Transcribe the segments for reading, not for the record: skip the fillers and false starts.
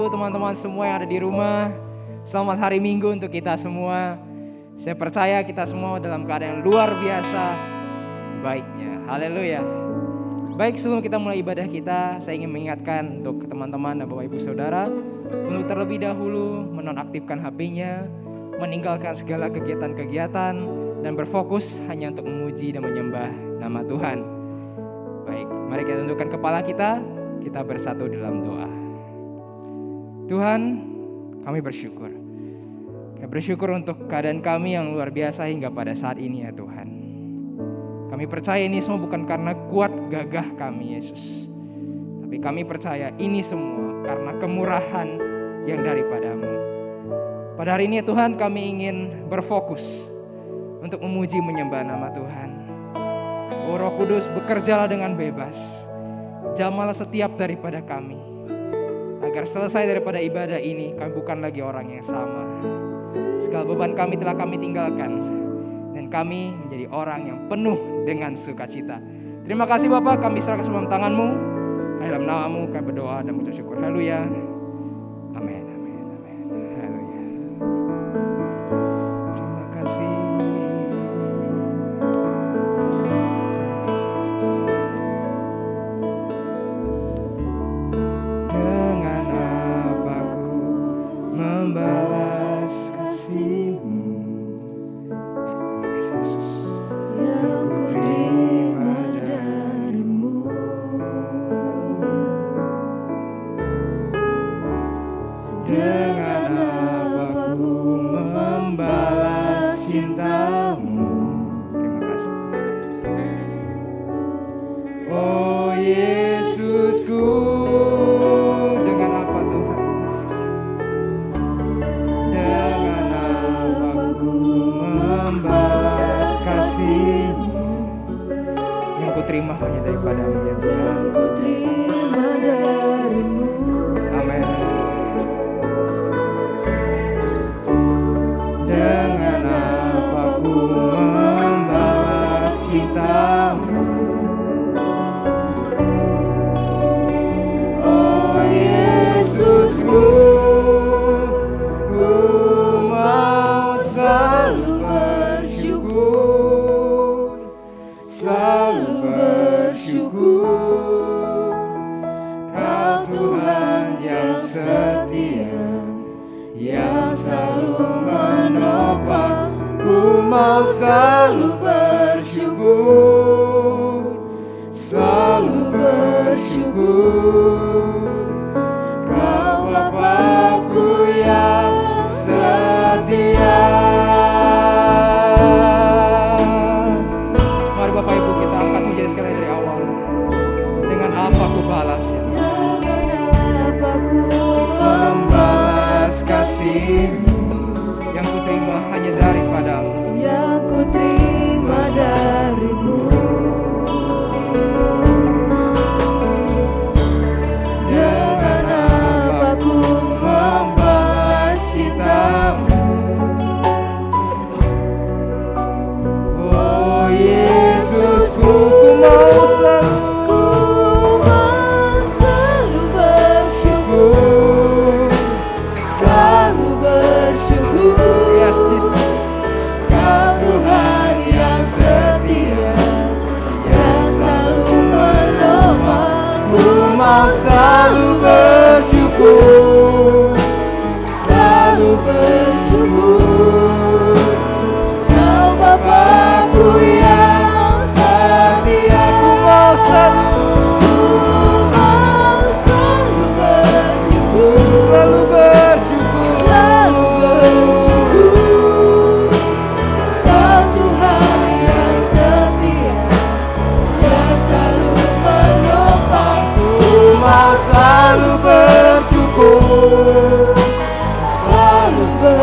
Teman-teman semua yang ada di rumah, selamat hari Minggu untuk kita semua. Saya percaya kita semua dalam keadaan yang luar biasa baiknya. Haleluya. Baik, sebelum kita mulai ibadah kita, saya ingin mengingatkan untuk teman-teman dan Bapak Ibu Saudara untuk terlebih dahulu menonaktifkan HP-nya, meninggalkan segala kegiatan-kegiatan dan berfokus hanya untuk memuji dan menyembah nama Tuhan. Baik, mari kita tundukkan kepala kita bersatu dalam doa. Tuhan, kami bersyukur. Kami bersyukur untuk keadaan kami yang luar biasa hingga pada saat ini ya Tuhan. Kami percaya ini semua bukan karena kuat gagah kami Yesus. Tapi kami percaya ini semua karena kemurahan yang daripadamu. Pada hari ini ya Tuhan, kami ingin berfokus untuk memuji menyembah nama Tuhan. Oh Roh Kudus, bekerjalah dengan bebas. Jamalah setiap daripada kami. Agar selesai daripada ibadah ini, kami bukan lagi orang yang sama. Segala beban kami telah kami tinggalkan. Dan kami menjadi orang yang penuh dengan sukacita. Terima kasih Bapak, kami serahkan semua tangan-Mu. Dalam nama-Mu kami berdoa dan mengucap syukur. Haleluya. Amin, amin, amin. Haleluya. Terima kasih. Membalas kasih-Mu yang ku terima dari-Mu. Dengan apa ku membalas cinta-Mu. Terima kasih. Oh Yesusku, dengan apa Tuhan? Membalas kasih-Mu yang ku terima hanya daripada-Mu ya Tuhan. Yang ku terima dari-Mu. Amin. Dengan apa ku membalas cinta-Mu. Oh Yesusku, setia yang selalu menopang, ku mau selalu bersyukur, selalu bersyukur. Kau Bapa-Ku yang setia. Mari Bapak Ibu kita angkat pujian sekali dari awal. Dengan apa ku balas ya Tuhan? Membalas kasih-Mu yang ku terima hanya daripada-Mu. Yang ku terima dari-Mu. Dengan apa ku membalas cinta-Mu. Oh Yesusku, ku mau selalu selalu bersyukur, selalu bersyukur. Kau Bapa-Ku yang setia, ku mau selalu bersyukur, selalu bersyukur, selalu bersyukur. Kau Tuhan yang setia, yang selalu menopang, mau selalu bersyukur, selalu bersyukur.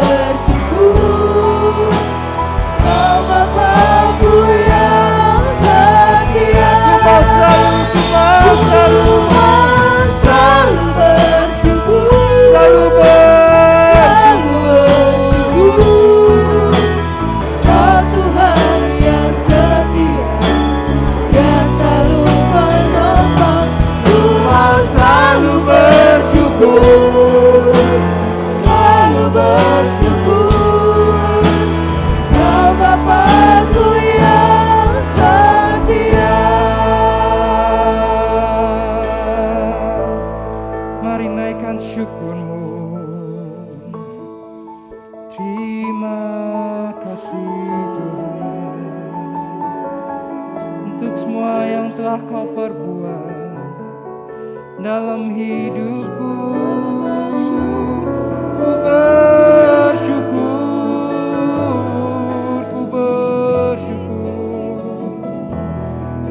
ucapan syukur-Mu. Terima kasih Tuhan untuk semua yang telah Kau perbuat dalam hidupku. Ku bersyukur.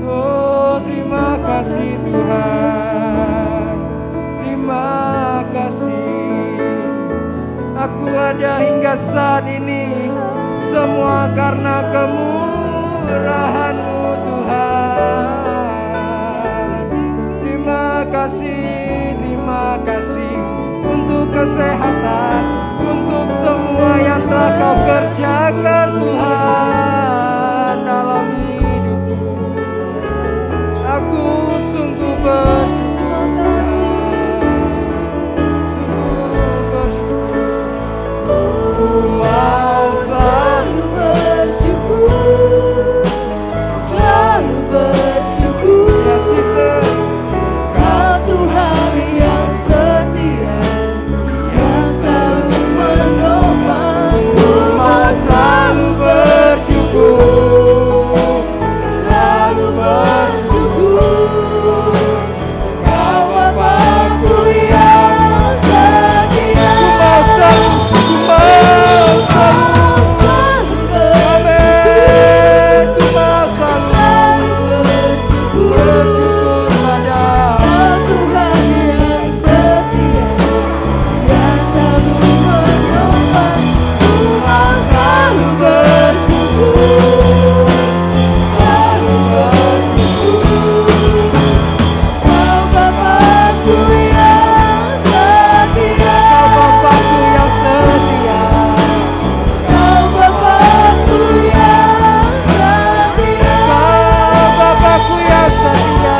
Oh, terima kasih Tuhan, terima kasih. Aku ada hingga saat ini semua karena kemurahan-Mu Tuhan. Terima kasih untuk kesehatan, untuk semua yang telah Kau kerjakan Tuhan dalam hidupku. Aku sungguh bersyukur, sungguh bersyukur. Ku mau selalu bersyukur, selalu bersyukur. Yes, Jesus. Kau Tuhan yang setia, yang selalu menopang. Ku mau selalu bersyukur, selalu bersyukur. Kau Bapa-Ku yang setia. Ku mau selalu amin. Ku mau selalu bersyukur pada Tuhan yang setia, yang selalu menopang. Ku mau selalu bersyukur, selalu bersyukur. Kau Bapa-Ku yang setia, Kau Bapa-Ku yang setia, Kau Bapa-Ku yang setia, Kau Bapa-Ku yang setia,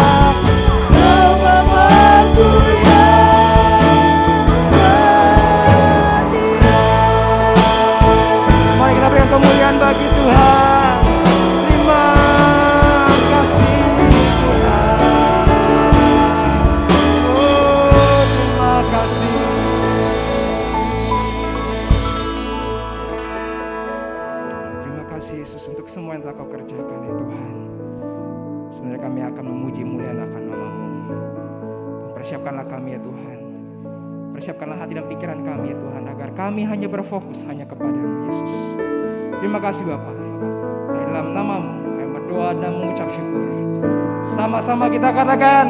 Kau Bapa-Ku yang setia. Mari kita berikan kemuliaan bagi Tuhan. Terima kasih Tuhan. Oh, terima kasih. Terima kasih Yesus untuk semua yang telah Kau kerjakan ya Tuhan. Sebenarnya kami akan memuji muliakan nama-Mu. Tuhan, persiapkanlah kami ya Tuhan. Persiapkanlah hati dan pikiran kami ya Tuhan, agar kami hanya berfokus hanya kepada-Mu Yesus. Terima kasih Bapa. Dalam nama-Mu kami berdoa dan mengucap syukur. Sama-sama kita katakan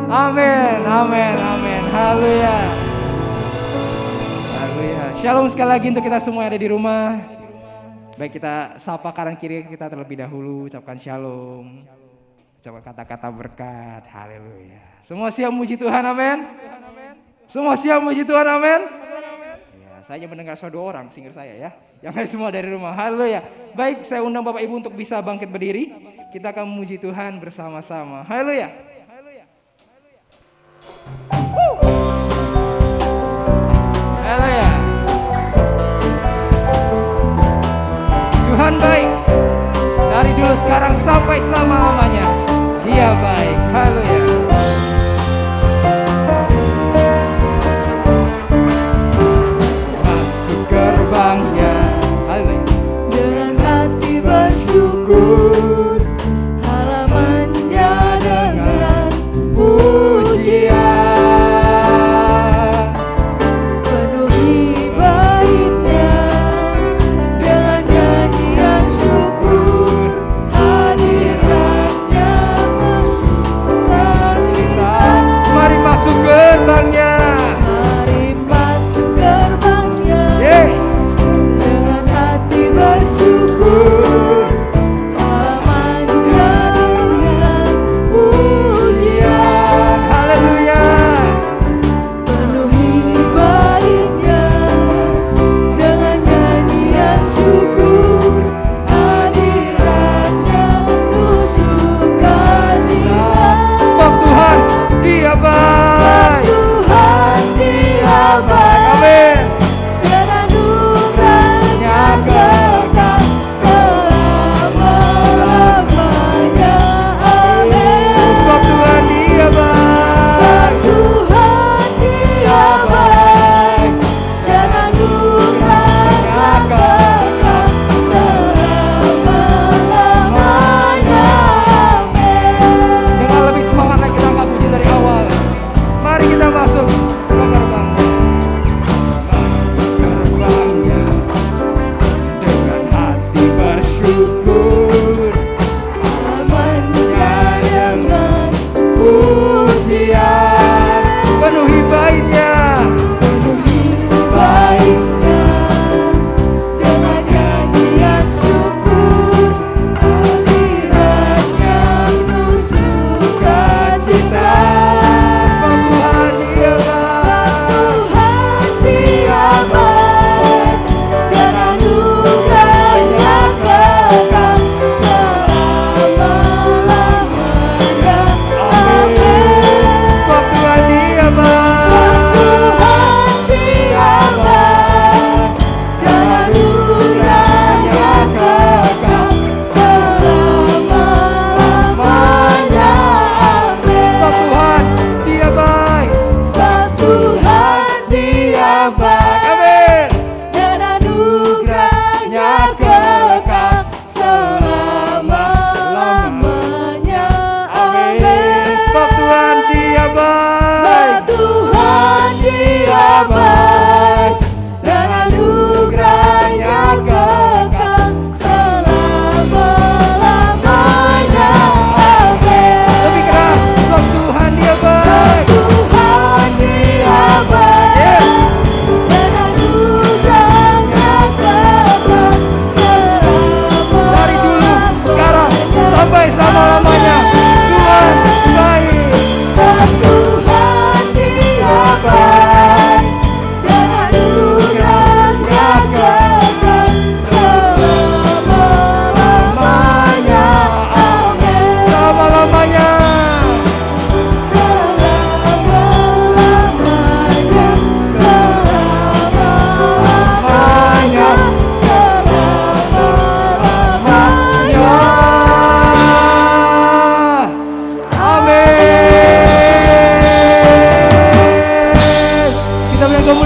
amin, amin, amin. Haleluya. Haleluya. Shalom sekali lagi untuk kita semua yang ada di rumah. Baik, kita sapa kanan kiri kita terlebih dahulu, ucapkan shalom. Ucapkan kata-kata berkat. Haleluya. Semua siap muji Tuhan, amin. Semua siap muji Tuhan, amin. Ya, saya mendengar suara 2 orang singer saya ya. Yang lain semua dari rumah. Haleluya. Baik, saya undang Bapak Ibu untuk bisa bangkit berdiri. Kita akan memuji Tuhan bersama-sama. Haleluya. Haleluya. Tuhan baik. Dari dulu sekarang sampai selama-lamanya. Dia baik. Haleluya. Masuk gerbangnya. Haleluya. Dengan hati bersyukur, halamannya dengan pujian. Penuhi baitnya dengan nyanyian syukur, hadiratnya masuk.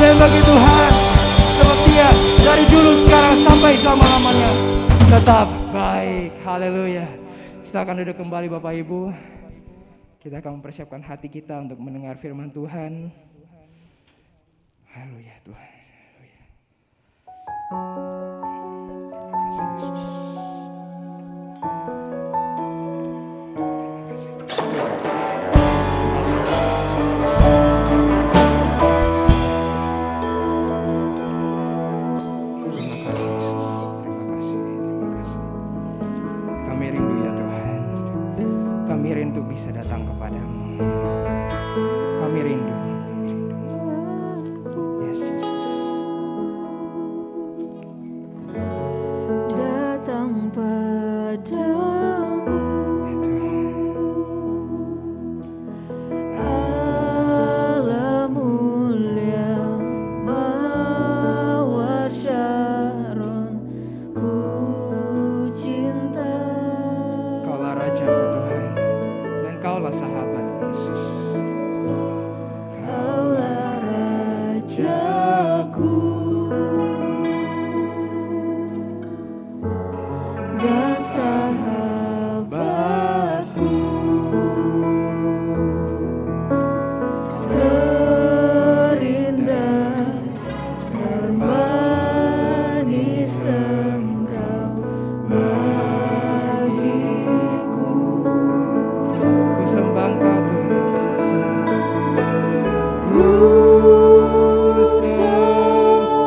Amin bagi Tuhan. Sebab Dia dari dulu, sekarang, sampai selama-lamanya tetap baik. Haleluya. Silakan duduk kembali Bapak Ibu. Kita akan mempersiapkan hati kita untuk mendengar firman Tuhan. Haleluya Tuhan. Haleluya. Terima kasih Yesus. Bisa datang kepadamu. Kami rindu. Yes, Jesus. Datang padamu. Ya Tuhan. Allah mulia mawar Syaron, ku cinta. Kaulah Rajaku Tuhan, dan Kaulah sahabat Yesus. Kaulah Rajaku dan sahabatku, terindah, termanis Engkau bagiku. Ku sembah Engkau Tuhan. Ku sembah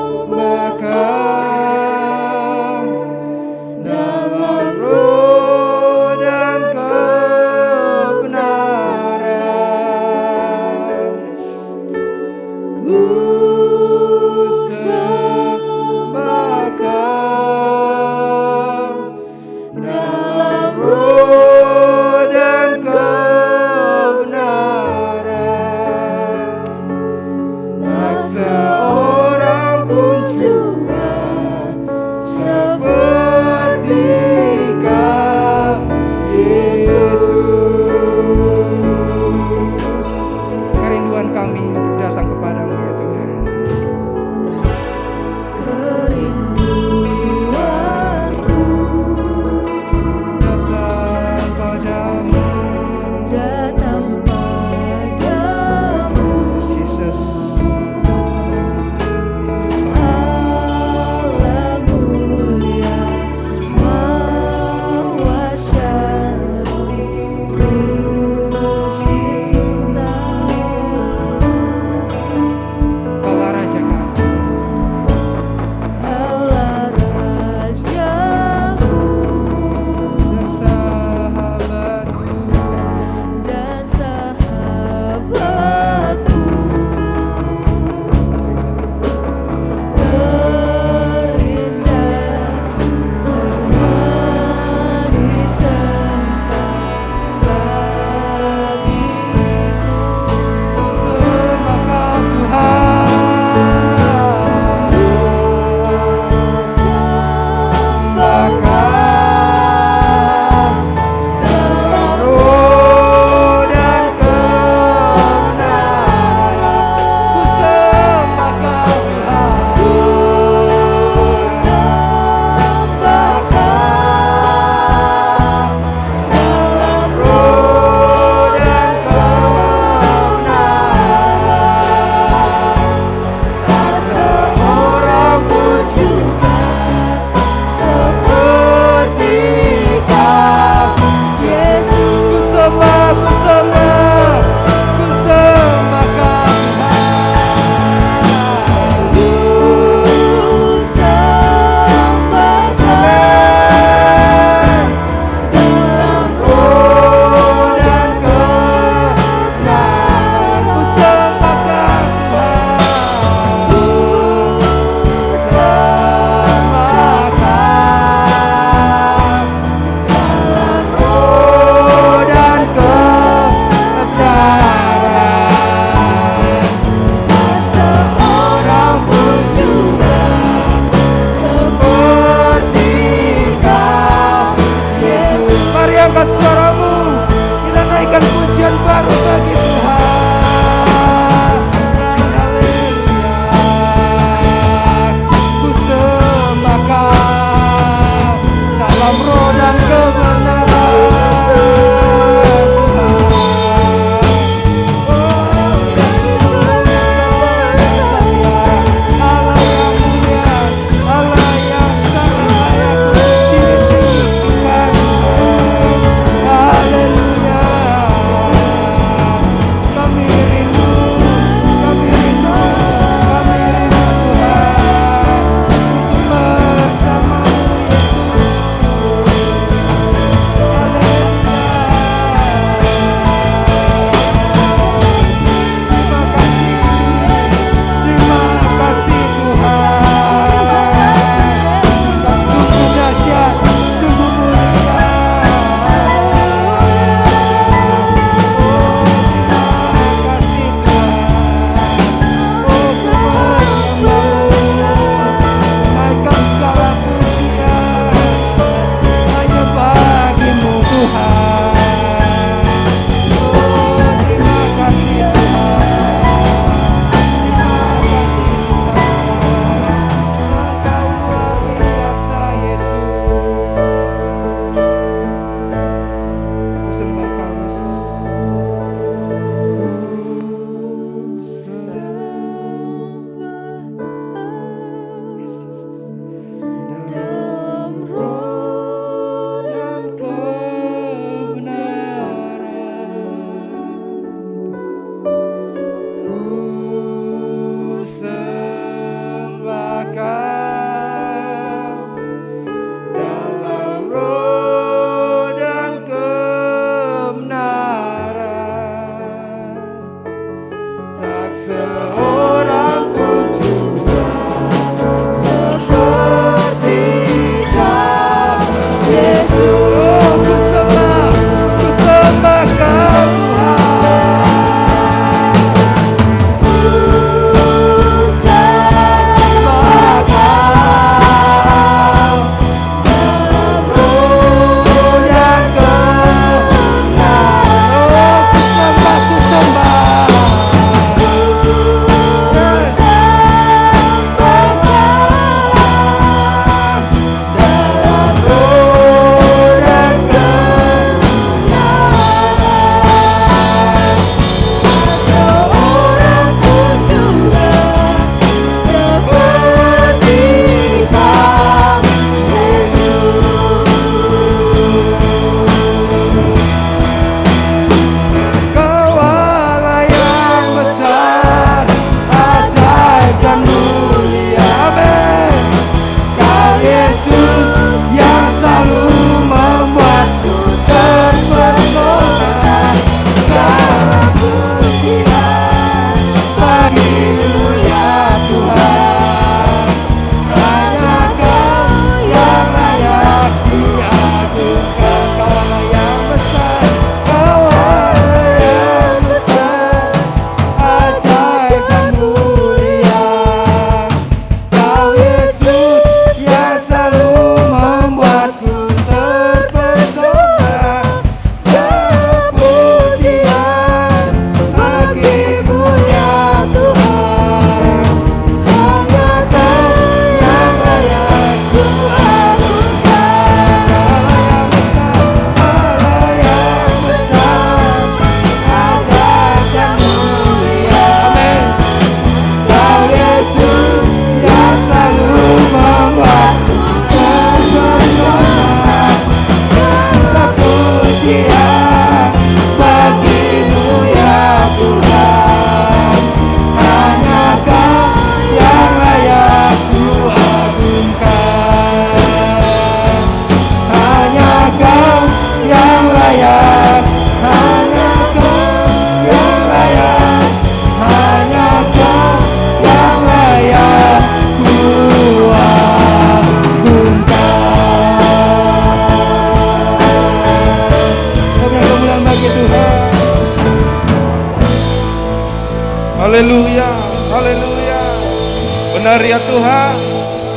Benar ya Tuhan,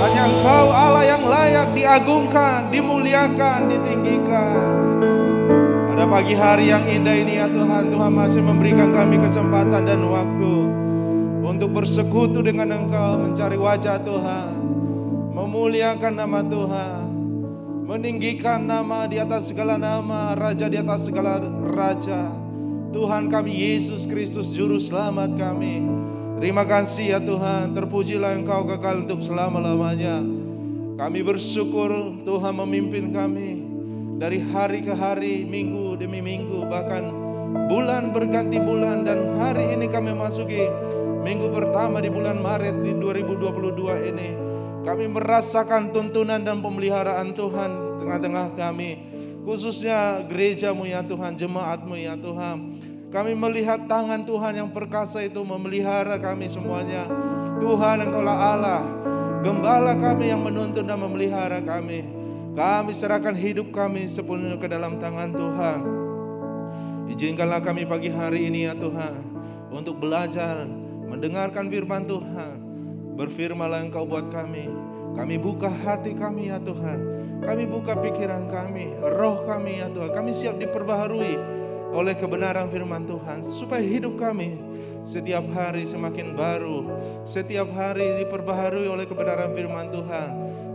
hanya Engkau Allah yang layak diagungkan, dimuliakan, ditinggikan. Pada pagi hari yang indah ini ya Tuhan, Tuhan masih memberikan kami kesempatan dan waktu untuk bersekutu dengan Engkau, mencari wajah Tuhan, memuliakan nama Tuhan, meninggikan nama di atas segala nama, Raja di atas segala Raja. Tuhan kami Yesus Kristus Juru Selamat kami. Terima kasih ya Tuhan, terpujilah Engkau kekal untuk selama-lamanya. Kami bersyukur Tuhan memimpin kami dari hari ke hari, minggu demi minggu, bahkan bulan berganti bulan, dan hari ini kami masuki minggu pertama di bulan Maret di 2022 ini. Kami merasakan tuntunan dan pemeliharaan Tuhan tengah-tengah kami, khususnya gerejamu ya Tuhan, jemaatmu ya Tuhan. Kami melihat tangan Tuhan yang perkasa itu memelihara kami semuanya. Tuhan, Engkaulah Allah, Gembala kami yang menuntun dan memelihara kami. Kami serahkan hidup kami sepenuhnya ke dalam tangan Tuhan. Izinkanlah kami pagi hari ini ya Tuhan, untuk belajar, mendengarkan firman Tuhan. Berfirmanlah Engkau buat kami. Kami buka hati kami ya Tuhan. Kami buka pikiran kami, roh kami ya Tuhan. Kami siap diperbaharui oleh kebenaran firman Tuhan, supaya hidup kami setiap hari semakin baru, setiap hari diperbaharui oleh kebenaran firman Tuhan,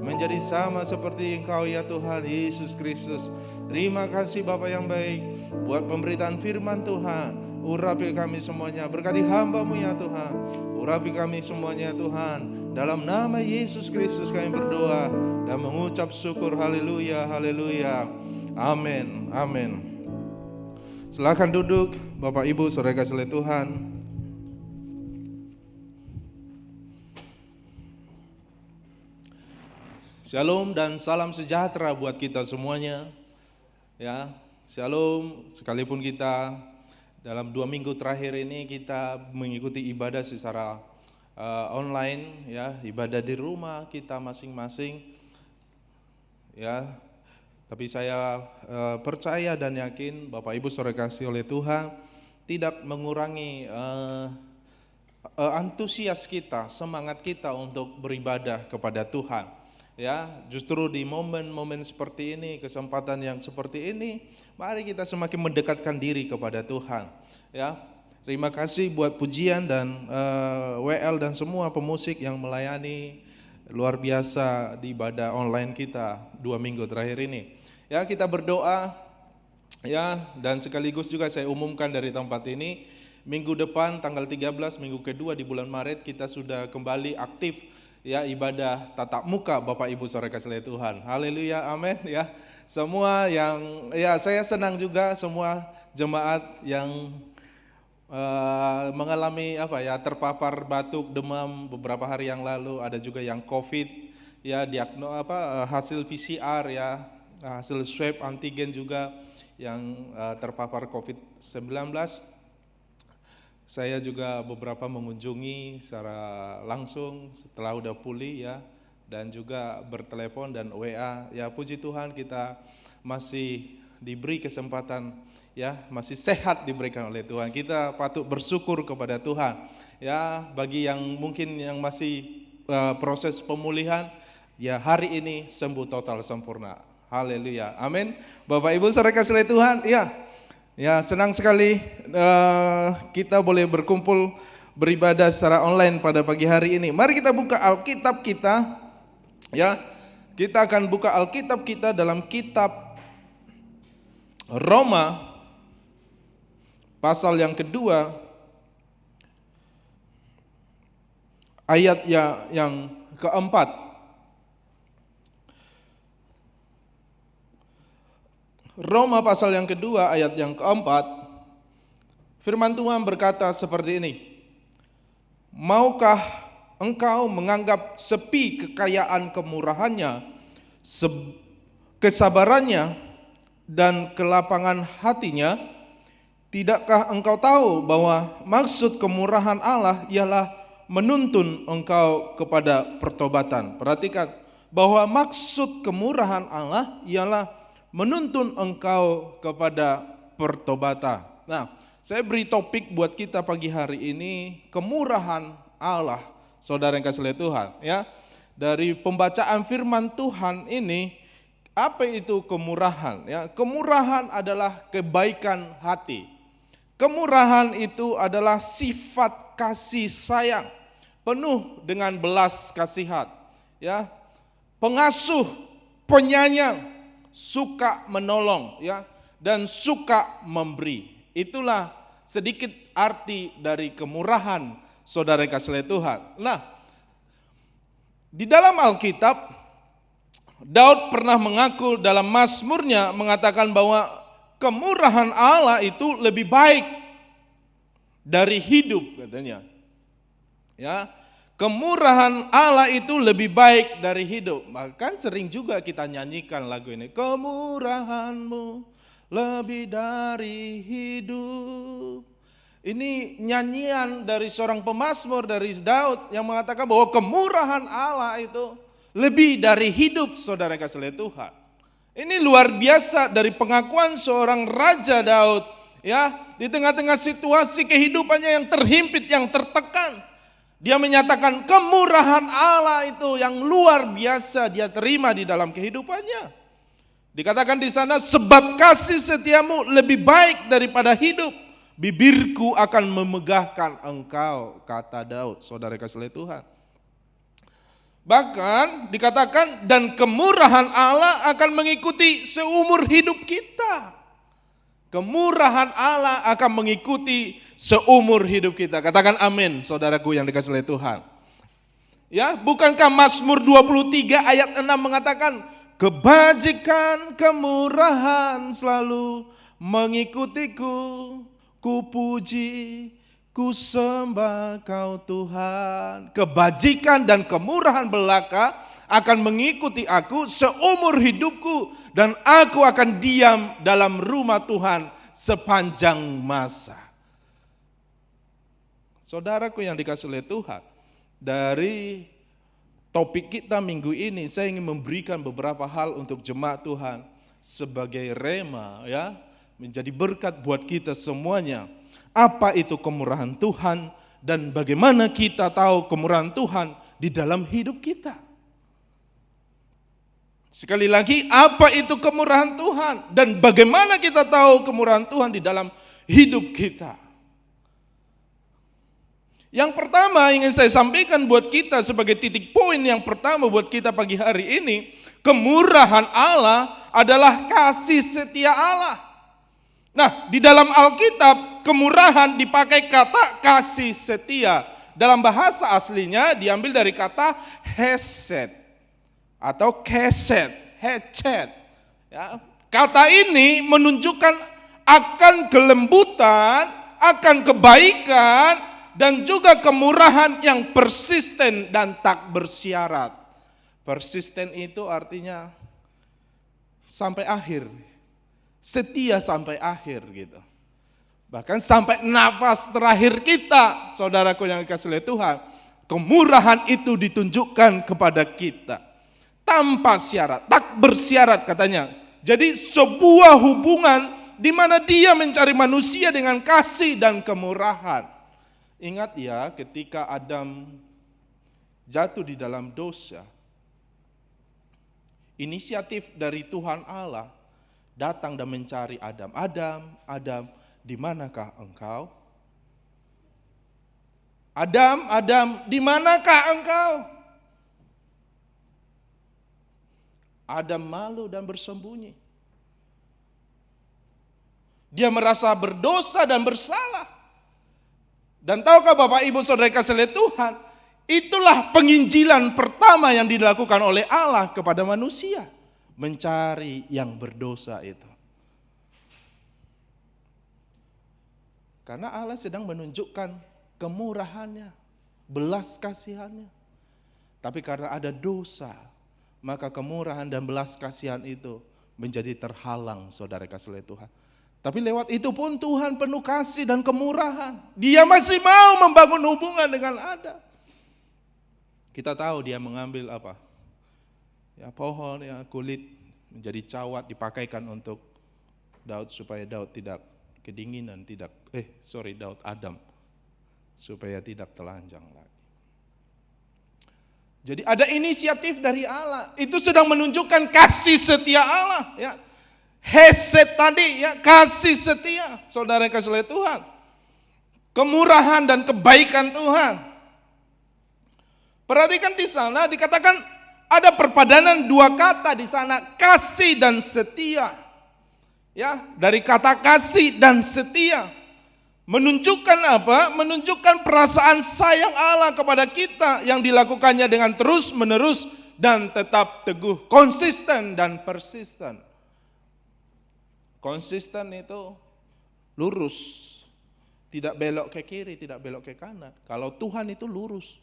menjadi sama seperti Engkau ya Tuhan Yesus Kristus. Terima kasih Bapa yang baik buat pemberitaan firman Tuhan. Urapi kami semuanya, berkati hamba-Mu ya Tuhan. Urapi kami semuanya Tuhan. Dalam nama Yesus Kristus kami berdoa dan mengucap syukur. Haleluya, haleluya. Amin, amin. Silakan duduk Bapak Ibu saudara kasih Tuhan. Shalom dan salam sejahtera buat kita semuanya. Ya, shalom. Sekalipun kita dalam 2 minggu terakhir ini kita mengikuti ibadah secara online, ya, ibadah di rumah kita masing-masing. Ya, tapi saya percaya dan yakin Bapak Ibu saudara kasih oleh Tuhan tidak mengurangi antusias kita, semangat kita untuk beribadah kepada Tuhan. Ya, justru di momen-momen seperti ini, kesempatan yang seperti ini, mari kita semakin mendekatkan diri kepada Tuhan. Ya, terima kasih buat pujian dan WL dan semua pemusik yang melayani luar biasa di ibadah online kita 2 minggu terakhir ini. Ya, kita berdoa, ya, dan sekaligus juga saya umumkan dari tempat ini, minggu depan tanggal 13, minggu kedua di bulan Maret kita sudah kembali aktif. Ya, ibadah tatap muka Bapak Ibu saudara kasih Tuhan. Haleluya, amin ya. Semua yang, ya, saya senang juga semua jemaat yang mengalami terpapar batuk, demam beberapa hari yang lalu, ada juga yang COVID, ya, hasil PCR, ya, hasil swab antigen juga yang terpapar COVID-19. Saya juga beberapa mengunjungi secara langsung setelah udah pulih, ya, dan juga bertelepon dan WA. Ya, puji Tuhan kita masih diberi kesempatan, ya, masih sehat diberikan oleh Tuhan. Kita patut bersyukur kepada Tuhan. Ya, bagi yang mungkin yang masih proses pemulihan, ya, hari ini sembuh total sempurna. Haleluya, amin. Bapak Ibu saudara kasih Tuhan, ya. Ya, senang sekali kita boleh berkumpul beribadah secara online pada pagi hari ini. Mari kita buka Alkitab kita, ya. Kita akan buka Alkitab kita dalam kitab Roma pasal yang kedua, ayat yang keempat. Roma pasal yang kedua ayat yang keempat, firman Tuhan berkata seperti ini. Maukah engkau menganggap sepi kekayaan kemurahannya, kesabarannya, dan kelapangan hatinya? Tidakkah engkau tahu bahwa maksud kemurahan Allah ialah menuntun engkau kepada pertobatan? Perhatikan, bahwa maksud kemurahan Allah ialah menuntun engkau kepada pertobatan. Nah, saya beri topik buat kita pagi hari ini, kemurahan Allah saudara yang kasih oleh Tuhan. Ya, dari pembacaan firman Tuhan ini, apa itu kemurahan? Ya, kemurahan adalah kebaikan hati. Kemurahan itu adalah sifat kasih sayang, penuh dengan belas kasihan. Ya, pengasuh, penyayang, suka menolong, ya, dan suka memberi. Itulah sedikit arti dari kemurahan, saudara yang kasih oleh Tuhan. Nah, di dalam Alkitab, Daud pernah mengaku dalam Mazmurnya mengatakan bahwa kemurahan Allah itu lebih baik dari hidup, katanya. Ya, kemurahan Allah itu lebih baik dari hidup. Bahkan sering juga kita nyanyikan lagu ini. Kemurahanmu lebih dari hidup. Ini nyanyian dari seorang pemazmur, dari Daud, yang mengatakan bahwa kemurahan Allah itu lebih dari hidup, saudara kasih oleh Tuhan. Ini luar biasa dari pengakuan seorang Raja Daud, ya, di tengah-tengah situasi kehidupannya yang terhimpit, yang tertekan. Dia menyatakan kemurahan Allah itu yang luar biasa dia terima di dalam kehidupannya. Dikatakan di sana, sebab kasih setiamu lebih baik daripada hidup, bibirku akan memegahkan engkau, kata Daud, saudara kasih oleh Tuhan. Bahkan dikatakan, dan kemurahan Allah akan mengikuti seumur hidup kita. Kemurahan Allah akan mengikuti seumur hidup kita. Katakan amin, saudaraku yang dikasih oleh Tuhan. Ya, bukankah Mazmur 23 ayat 6 mengatakan, kebajikan kemurahan selalu mengikutiku, ku puji, ku sembah kau Tuhan. Kebajikan dan kemurahan belaka akan mengikuti aku seumur hidupku, dan aku akan diam dalam rumah Tuhan sepanjang masa. Saudaraku yang dikasihi oleh Tuhan, dari topik kita minggu ini saya ingin memberikan beberapa hal untuk jemaat Tuhan sebagai rema, ya, menjadi berkat buat kita semuanya. Apa itu kemurahan Tuhan dan bagaimana kita tahu kemurahan Tuhan di dalam hidup kita. Sekali lagi, apa itu kemurahan Tuhan dan bagaimana kita tahu kemurahan Tuhan di dalam hidup kita. Yang pertama ingin saya sampaikan buat kita sebagai titik poin yang pertama buat kita pagi hari ini, kemurahan Allah adalah kasih setia Allah. Nah, di dalam Alkitab kemurahan dipakai kata kasih setia. Dalam bahasa aslinya diambil dari kata hesed atau keset, hecet. Ya, kata ini menunjukkan akan kelembutan, akan kebaikan, dan juga kemurahan yang persisten dan tak bersyarat. Persisten itu artinya sampai akhir, setia sampai akhir gitu. Bahkan sampai nafas terakhir kita, saudaraku yang dikasihi oleh Tuhan, kemurahan itu ditunjukkan kepada kita. Tanpa syarat, tak bersyarat katanya. Jadi sebuah hubungan di mana dia mencari manusia dengan kasih dan kemurahan. Ingat ya, ketika Adam jatuh di dalam dosa, inisiatif dari Tuhan Allah datang dan mencari Adam. Adam, di manakah engkau? Adam, di manakah engkau? Adam malu dan bersembunyi. Dia merasa berdosa dan bersalah. Dan tahukah Bapak Ibu Saudara kasih oleh Tuhan, itulah penginjilan pertama yang dilakukan oleh Allah kepada manusia, mencari yang berdosa itu. Karena Allah sedang menunjukkan kemurahannya, belas kasihannya. Tapi karena ada dosa, maka kemurahan dan belas kasihan itu menjadi terhalang, saudara kasih oleh Tuhan. Tapi lewat itu pun Tuhan penuh kasih dan kemurahan. Dia masih mau membangun hubungan dengan Adam. Kita tahu dia mengambil apa? Ya, pohon, ya, kulit menjadi cawat dipakaikan untuk Daud supaya Daud tidak kedinginan, Daud Adam supaya tidak telanjang lagi. Jadi ada inisiatif dari Allah. Itu sedang menunjukkan kasih setia Allah. Ya. Hesed tadi, ya, kasih setia. Saudara yang kasih oleh Tuhan. Kemurahan dan kebaikan Tuhan. Perhatikan di sana dikatakan ada perpadanan dua kata di sana, kasih dan setia. Ya, dari kata kasih dan setia. Menunjukkan apa? Menunjukkan perasaan sayang Allah kepada kita yang dilakukannya dengan terus menerus dan tetap teguh, konsisten dan persisten. Konsisten itu lurus, tidak belok ke kiri, tidak belok ke kanan. Kalau Tuhan itu lurus,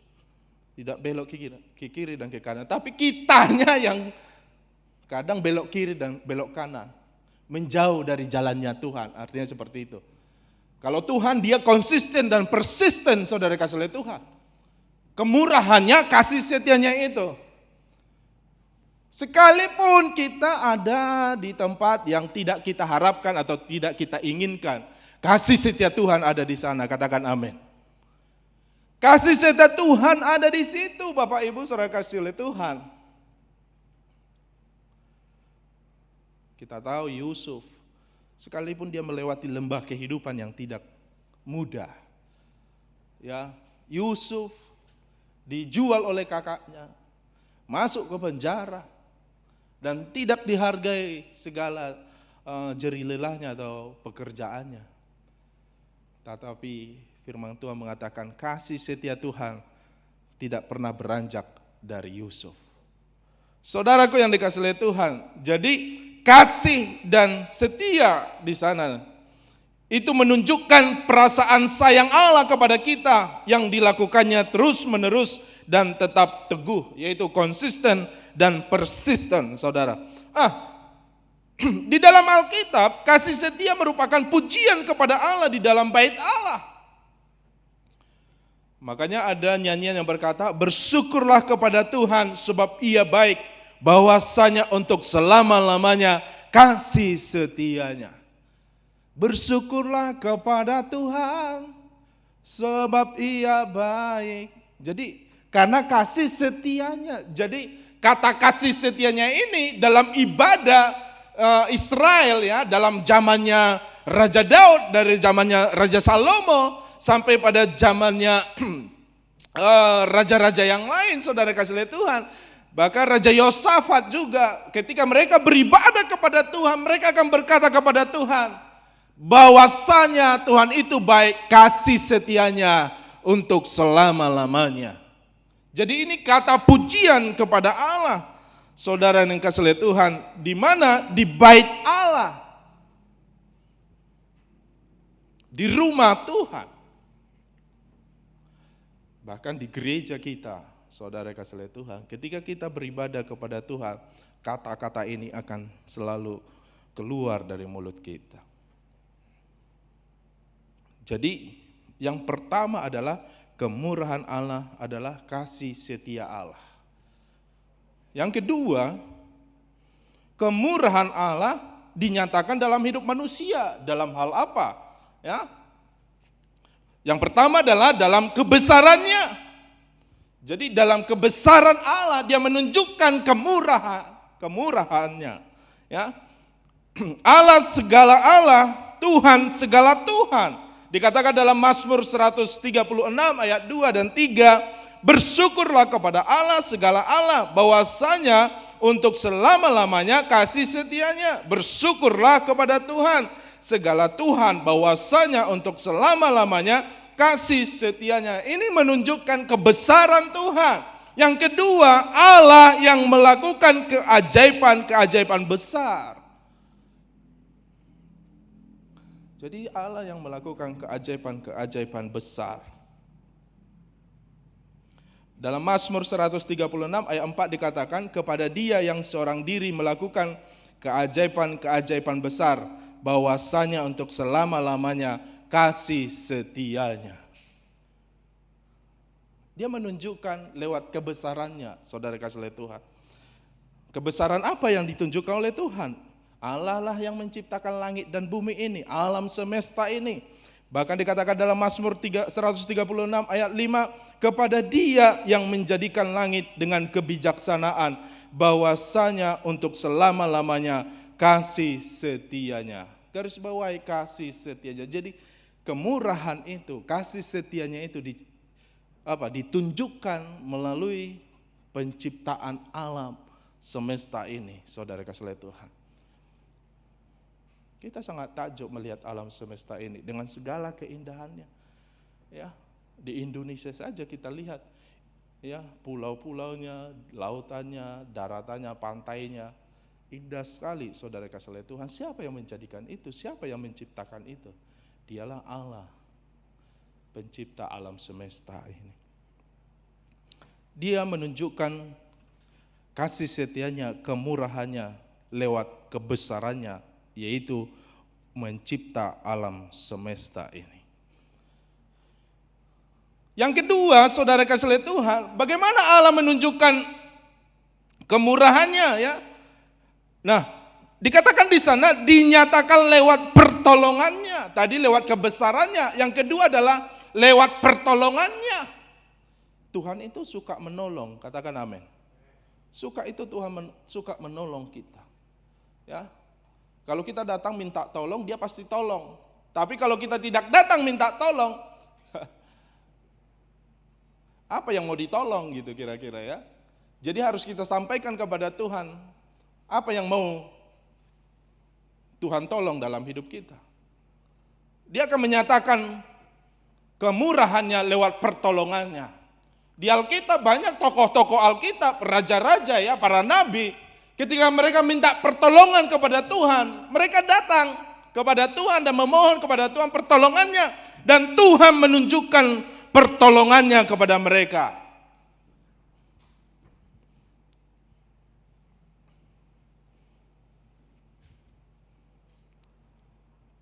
tidak belok ke kiri dan ke kanan. Tapi kitanya yang kadang belok kiri dan belok kanan, menjauh dari jalannya Tuhan. Artinya seperti itu. Kalau Tuhan dia konsisten dan persisten, saudara kasih oleh Tuhan. Kemurahannya, kasih setianya itu. Sekalipun kita ada di tempat yang tidak kita harapkan atau tidak kita inginkan, kasih setia Tuhan ada di sana, katakan amin. Kasih setia Tuhan ada di situ, Bapak Ibu saudara kasih oleh Tuhan. Kita tahu Yusuf, sekalipun dia melewati lembah kehidupan yang tidak mudah. Ya, Yusuf dijual oleh kakaknya, masuk ke penjara, dan tidak dihargai segala jerih lelahnya atau pekerjaannya. Tetapi firman Tuhan mengatakan kasih setia Tuhan tidak pernah beranjak dari Yusuf. Saudaraku yang dikasihi oleh Tuhan, jadi kasih dan setia di sana itu menunjukkan perasaan sayang Allah kepada kita yang dilakukannya terus menerus dan tetap teguh, yaitu konsisten dan persisten, saudara. Di dalam Alkitab kasih setia merupakan pujian kepada Allah di dalam bait Allah. Makanya ada nyanyian yang berkata, bersyukurlah kepada Tuhan sebab Ia baik, bahwasanya untuk selama-lamanya kasih setianya. Bersyukurlah kepada Tuhan sebab Ia baik. Jadi karena kasih setianya. Jadi kata kasih setianya ini dalam ibadah Israel, ya, dalam zamannya Raja Daud, dari zamannya Raja Salomo sampai pada zamannya raja-raja yang lain, saudara kasih oleh Tuhan. Bahkan Raja Yosafat juga ketika mereka beribadah kepada Tuhan, mereka akan berkata kepada Tuhan, bahwasanya Tuhan itu baik, kasih setianya untuk selama-lamanya. Jadi ini kata pujian kepada Allah, saudara yang kasih oleh Tuhan, di mana di bait Allah, di rumah Tuhan, bahkan di gereja kita. Saudara kasih oleh Tuhan, ketika kita beribadah kepada Tuhan, kata-kata ini akan selalu keluar dari mulut kita. Jadi yang pertama adalah kemurahan Allah adalah kasih setia Allah. Yang kedua, kemurahan Allah dinyatakan dalam hidup manusia. Dalam hal apa? Ya. Yang pertama adalah dalam kebesarannya. Jadi dalam kebesaran Allah dia menunjukkan kemurahannya. Ya. Allah segala Allah, Tuhan segala Tuhan. Dikatakan dalam Mazmur 136 ayat 2 dan 3, bersyukurlah kepada Allah segala Allah, bahwasanya untuk selama-lamanya kasih setianya. Bersyukurlah kepada Tuhan segala Tuhan, bahwasanya untuk selama-lamanya kasih setianya. Ini menunjukkan kebesaran Tuhan. Yang kedua, Allah yang melakukan keajaiban-keajaiban besar. Jadi Allah yang melakukan keajaiban-keajaiban besar. Dalam Mazmur 136 ayat 4 dikatakan, kepada Dia yang seorang diri melakukan keajaiban-keajaiban besar, bahwasanya untuk selama-lamanya kasih setianya. Dia menunjukkan lewat kebesarannya, saudara kasih oleh Tuhan. Kebesaran apa yang ditunjukkan oleh Tuhan? Allah lah yang menciptakan langit dan bumi ini, alam semesta ini. Bahkan dikatakan dalam Mazmur 136 ayat 5, kepada Dia yang menjadikan langit dengan kebijaksanaan, bahwasanya untuk selama-lamanya kasih setianya. Garis bawahi kasih setianya. Jadi kemurahan itu, kasih setianya itu ditunjukkan melalui penciptaan alam semesta ini, saudara kasih Tuhan. Kita sangat takjub melihat alam semesta ini dengan segala keindahannya. Ya, di Indonesia saja kita lihat, ya, pulau-pulaunya, lautannya, daratannya, pantainya, indah sekali, saudara kasih Tuhan. Siapa yang menjadikan itu? Siapa yang menciptakan itu? Dialah Allah, pencipta alam semesta ini. Dia menunjukkan kasih setianya, kemurahannya lewat kebesarannya, yaitu mencipta alam semesta ini. Yang kedua, saudara kasih Tuhan, bagaimana Allah menunjukkan kemurahannya, ya? Nah, dikatakan di sana dinyatakan lewat pertolongannya. Tadi lewat kebesarannya, yang kedua adalah lewat pertolongannya. Tuhan itu suka menolong, katakan amin. Suka itu Tuhan suka menolong kita. Ya. Kalau kita datang minta tolong, Dia pasti tolong. Tapi kalau kita tidak datang minta tolong, apa yang mau ditolong gitu kira-kira, ya. Jadi harus kita sampaikan kepada Tuhan apa yang mau Tuhan tolong dalam hidup kita. Dia akan menyatakan kemurahannya lewat pertolongannya. Di Alkitab banyak tokoh-tokoh Alkitab, raja-raja, ya, para nabi, ketika mereka minta pertolongan kepada Tuhan, mereka datang kepada Tuhan dan memohon kepada Tuhan pertolongannya, dan Tuhan menunjukkan pertolongannya kepada mereka.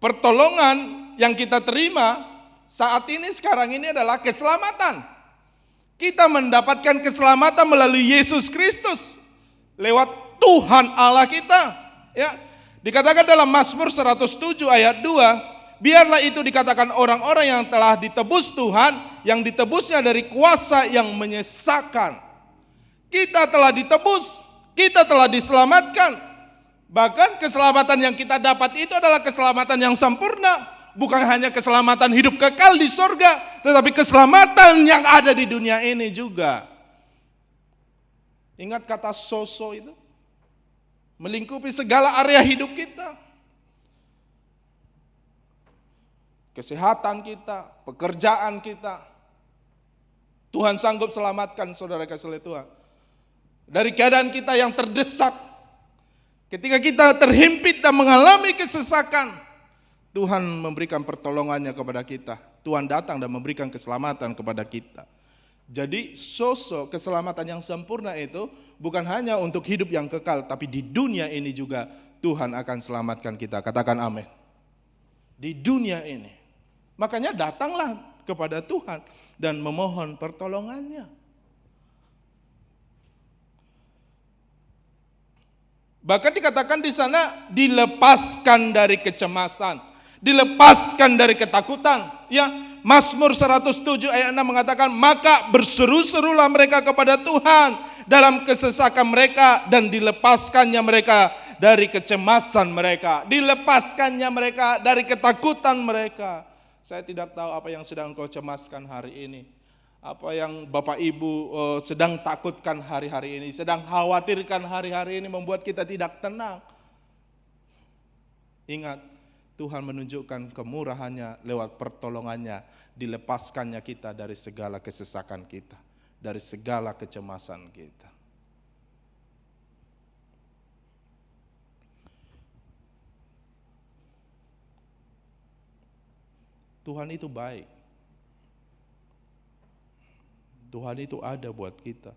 Pertolongan yang kita terima saat ini, sekarang ini adalah keselamatan. Kita mendapatkan keselamatan melalui Yesus Kristus lewat Tuhan Allah kita. Ya, dikatakan dalam Mazmur 107 ayat 2, biarlah itu dikatakan orang-orang yang telah ditebus Tuhan, yang ditebusnya dari kuasa yang menyesakan. Kita telah ditebus, kita telah diselamatkan. Bahkan keselamatan yang kita dapat itu adalah keselamatan yang sempurna. Bukan hanya keselamatan hidup kekal di surga, tetapi keselamatan yang ada di dunia ini juga. Ingat kata soso itu? Melingkupi segala area hidup kita. Kesehatan kita, pekerjaan kita. Tuhan sanggup selamatkan, saudara kasih Tuhan. Dari keadaan kita yang terdesak. Ketika kita terhimpit dan mengalami kesesakan, Tuhan memberikan pertolongannya kepada kita. Tuhan datang dan memberikan keselamatan kepada kita. Jadi sosok keselamatan yang sempurna itu bukan hanya untuk hidup yang kekal, tapi di dunia ini juga Tuhan akan selamatkan kita. Katakan amin. Di dunia ini. Makanya datanglah kepada Tuhan dan memohon pertolongannya. Bahkan dikatakan di sana dilepaskan dari kecemasan. Dilepaskan dari ketakutan. Ya, Mazmur 107 ayat 6 mengatakan, maka berseru-serulah mereka kepada Tuhan dalam kesesakan mereka, dan dilepaskannya mereka dari kecemasan mereka. Dilepaskannya mereka dari ketakutan mereka. Saya tidak tahu apa yang sedang kau cemaskan hari ini. Apa yang Bapak Ibu sedang takutkan hari-hari ini, sedang khawatirkan hari-hari ini, membuat kita tidak tenang. Ingat, Tuhan menunjukkan kemurahannya lewat pertolongannya, dilepaskannya kita dari segala kesesakan kita, dari segala kecemasan kita. Tuhan itu baik. Tuhan itu ada buat kita.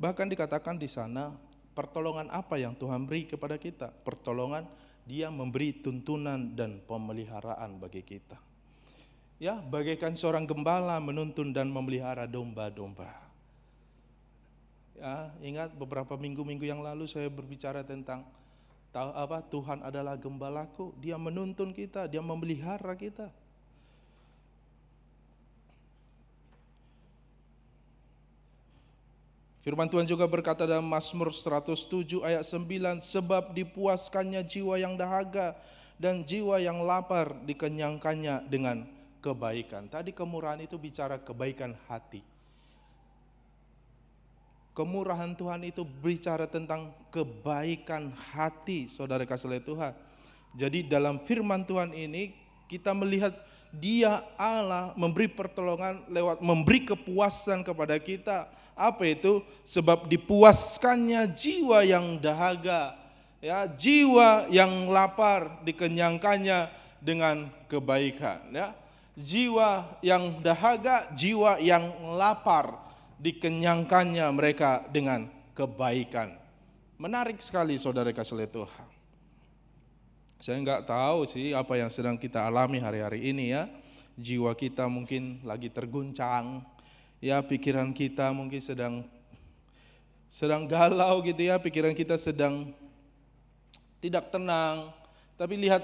Bahkan dikatakan di sana, pertolongan apa yang Tuhan beri kepada kita? Pertolongan, Dia memberi tuntunan dan pemeliharaan bagi kita. Ya, bagaikan seorang gembala menuntun dan memelihara domba-domba. Ya, ingat beberapa minggu-minggu yang lalu saya berbicara tentang Tahu apa? Tuhan adalah gembalaku. Dia menuntun kita, dia memelihara kita. Firman Tuhan juga berkata dalam Mazmur 107 ayat 9, sebab dipuaskannya jiwa yang dahaga dan jiwa yang lapar dikenyangkannya dengan kebaikan. Tadi kemurahan itu bicara kebaikan hati. Kemurahan Tuhan itu bicara tentang kebaikan hati, saudara kasih oleh Tuhan. Jadi dalam firman Tuhan ini kita melihat Dia Allah memberi pertolongan lewat memberi kepuasan kepada kita. Apa itu? Sebab dipuaskannya jiwa yang dahaga, ya, jiwa yang lapar dikenyangkannya dengan kebaikan, ya. Jiwa yang dahaga, jiwa yang lapar dikenyangkannya mereka dengan kebaikan. Menarik sekali saudara kasih oleh Tuhan. Saya nggak tahu sih apa yang sedang kita alami hari-hari ini ya. Jiwa kita mungkin lagi terguncang, ya pikiran kita mungkin sedang galau gitu ya, pikiran kita sedang tidak tenang. Tapi lihat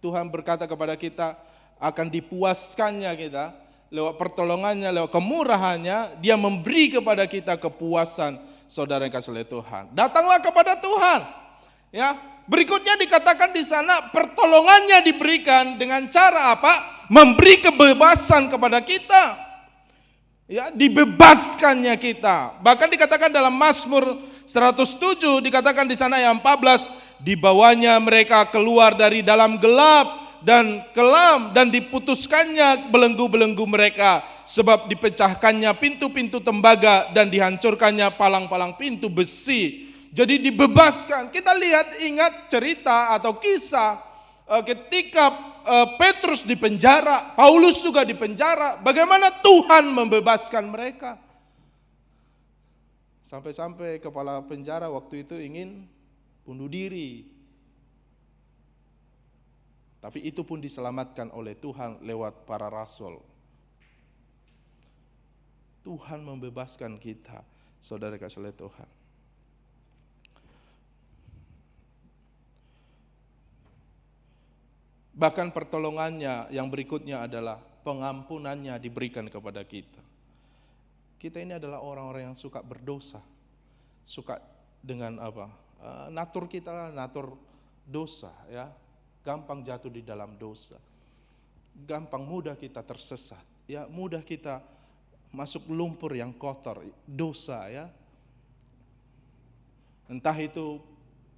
Tuhan berkata kepada kita akan dipuaskannya kita. Lewat pertolongannya, lewat kemurahannya, Dia memberi kepada kita kepuasan, saudara yang kasih oleh Tuhan. Datanglah kepada Tuhan. Ya, berikutnya dikatakan di sana pertolongannya diberikan dengan cara apa? Memberi kebebasan kepada kita. Ya, dibebaskannya kita. Bahkan dikatakan dalam Mazmur 107 dikatakan di sana yang 14, dibawanya mereka keluar dari dalam gelap dan kelam dan diputuskannya belenggu-belenggu mereka, sebab dipecahkannya pintu-pintu tembaga dan dihancurkannya palang-palang pintu besi. Jadi dibebaskan. Kita ingat cerita atau kisah ketika Petrus di penjara, Paulus juga di penjara, bagaimana Tuhan membebaskan mereka. Sampai-sampai kepala penjara waktu itu ingin bunuh diri. Tapi itu pun diselamatkan oleh Tuhan lewat para rasul. Tuhan membebaskan kita, saudara kasih oleh Tuhan. Bahkan pertolongannya yang berikutnya adalah pengampunannya diberikan kepada kita. Kita ini adalah orang-orang yang suka berdosa. Suka dengan apa? Natur kita lah, natur dosa ya. Gampang jatuh di dalam dosa. Gampang mudah kita tersesat. Ya, mudah kita masuk lumpur yang kotor, dosa ya. Entah itu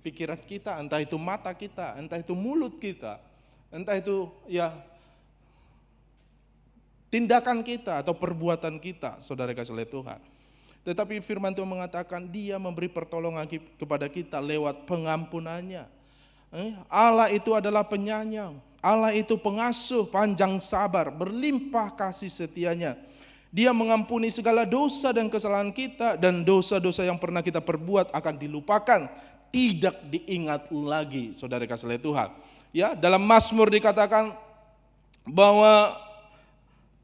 pikiran kita, entah itu mata kita, entah itu mulut kita, entah itu ya tindakan kita atau perbuatan kita, saudara kasih oleh Tuhan. Tetapi firman Tuhan mengatakan Dia memberi pertolongan kepada kita lewat pengampunannya. Allah itu adalah penyayang, Allah itu pengasuh, panjang sabar, berlimpah kasih setianya. Dia mengampuni segala dosa dan kesalahan kita, dan dosa-dosa yang pernah kita perbuat akan dilupakan, tidak diingat lagi, saudara kasih oleh Tuhan. Ya, dalam Mazmur dikatakan bahwa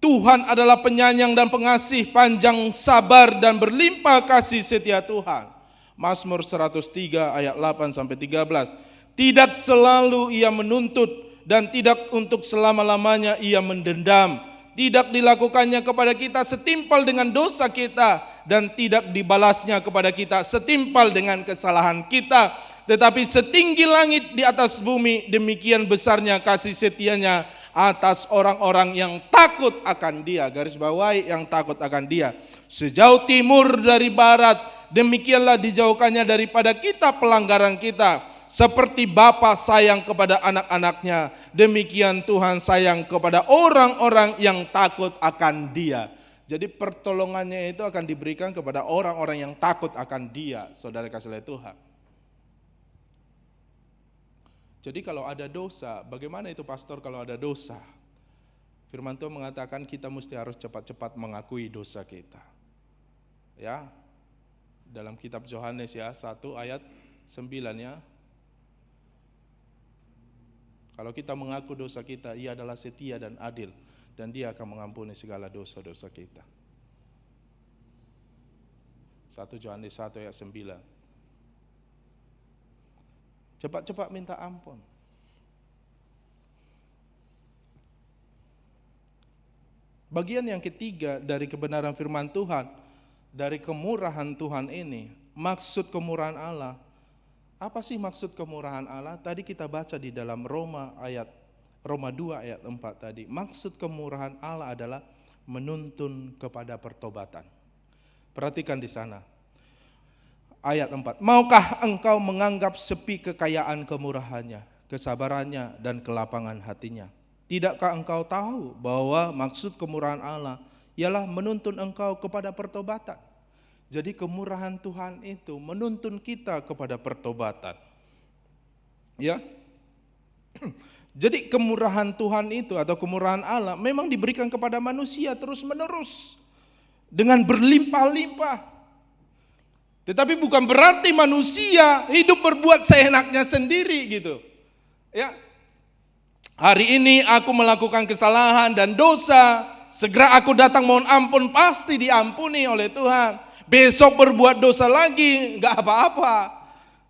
Tuhan adalah penyayang dan pengasih, panjang sabar dan berlimpah kasih setia Tuhan. Mazmur 103 ayat 8 sampai 13. Tidak selalu Ia menuntut dan tidak untuk selama-lamanya Ia mendendam. Tidak dilakukannya kepada kita setimpal dengan dosa kita, dan tidak dibalasnya kepada kita setimpal dengan kesalahan kita. Tetapi setinggi langit di atas bumi, demikian besarnya kasih setianya atas orang-orang yang takut akan Dia. Garis bawahi, yang takut akan Dia. Sejauh timur dari barat, demikianlah dijauhkannya daripada kita pelanggaran kita. Seperti Bapa sayang kepada anak-anaknya, demikian Tuhan sayang kepada orang-orang yang takut akan Dia. Jadi pertolongannya itu akan diberikan kepada orang-orang yang takut akan Dia, saudara kasih oleh Tuhan. Jadi kalau ada dosa, bagaimana itu pastor kalau ada dosa? Firman Tuhan mengatakan kita mesti harus cepat-cepat mengakui dosa kita. Ya, dalam kitab Yohanes ya, 1 ayat 9 ya. Kalau kita mengaku dosa kita, Ia adalah setia dan adil, dan Dia akan mengampuni segala dosa-dosa kita. 1 Yohanes 1 ayat 9. Cepat-cepat minta ampun. Bagian yang ketiga dari kebenaran firman Tuhan, dari kemurahan Tuhan ini, maksud kemurahan Allah. Apa sih maksud kemurahan Allah? Tadi kita baca di dalam Roma 2 ayat 4 tadi. Maksud kemurahan Allah adalah menuntun kepada pertobatan. Perhatikan di sana. Ayat 4. Maukah engkau menganggap sepi kekayaan kemurahannya, kesabarannya dan kelapangan hatinya? Tidakkah engkau tahu bahwa maksud kemurahan Allah ialah menuntun engkau kepada pertobatan? Jadi kemurahan Tuhan itu menuntun kita kepada pertobatan. Ya. Jadi kemurahan Tuhan itu atau kemurahan Allah memang diberikan kepada manusia terus menerus dengan berlimpah-limpah. Tetapi bukan berarti manusia hidup berbuat seenaknya sendiri gitu. Ya. Hari ini aku melakukan kesalahan dan dosa, segera aku datang mohon ampun, pasti diampuni oleh Tuhan. Besok berbuat dosa lagi, enggak apa-apa.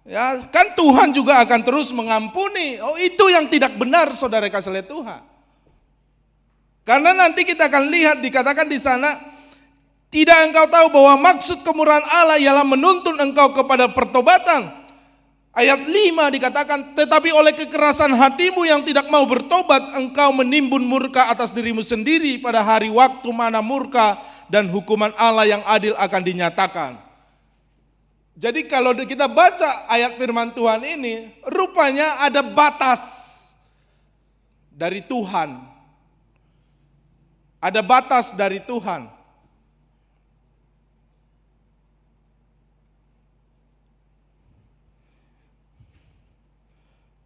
Ya, kan Tuhan juga akan terus mengampuni. Oh, itu yang tidak benar, saudara kasih oleh Tuhan. Karena nanti kita akan lihat dikatakan di sana, tidak engkau tahu bahwa maksud kemurahan Allah ialah menuntun engkau kepada pertobatan. Ayat 5 dikatakan, tetapi oleh kekerasan hatimu yang tidak mau bertobat, engkau menimbun murka atas dirimu sendiri pada hari waktu mana murka dan hukuman Allah yang adil akan dinyatakan. Jadi kalau kita baca ayat firman Tuhan ini, rupanya ada batas dari Tuhan. Ada batas dari Tuhan.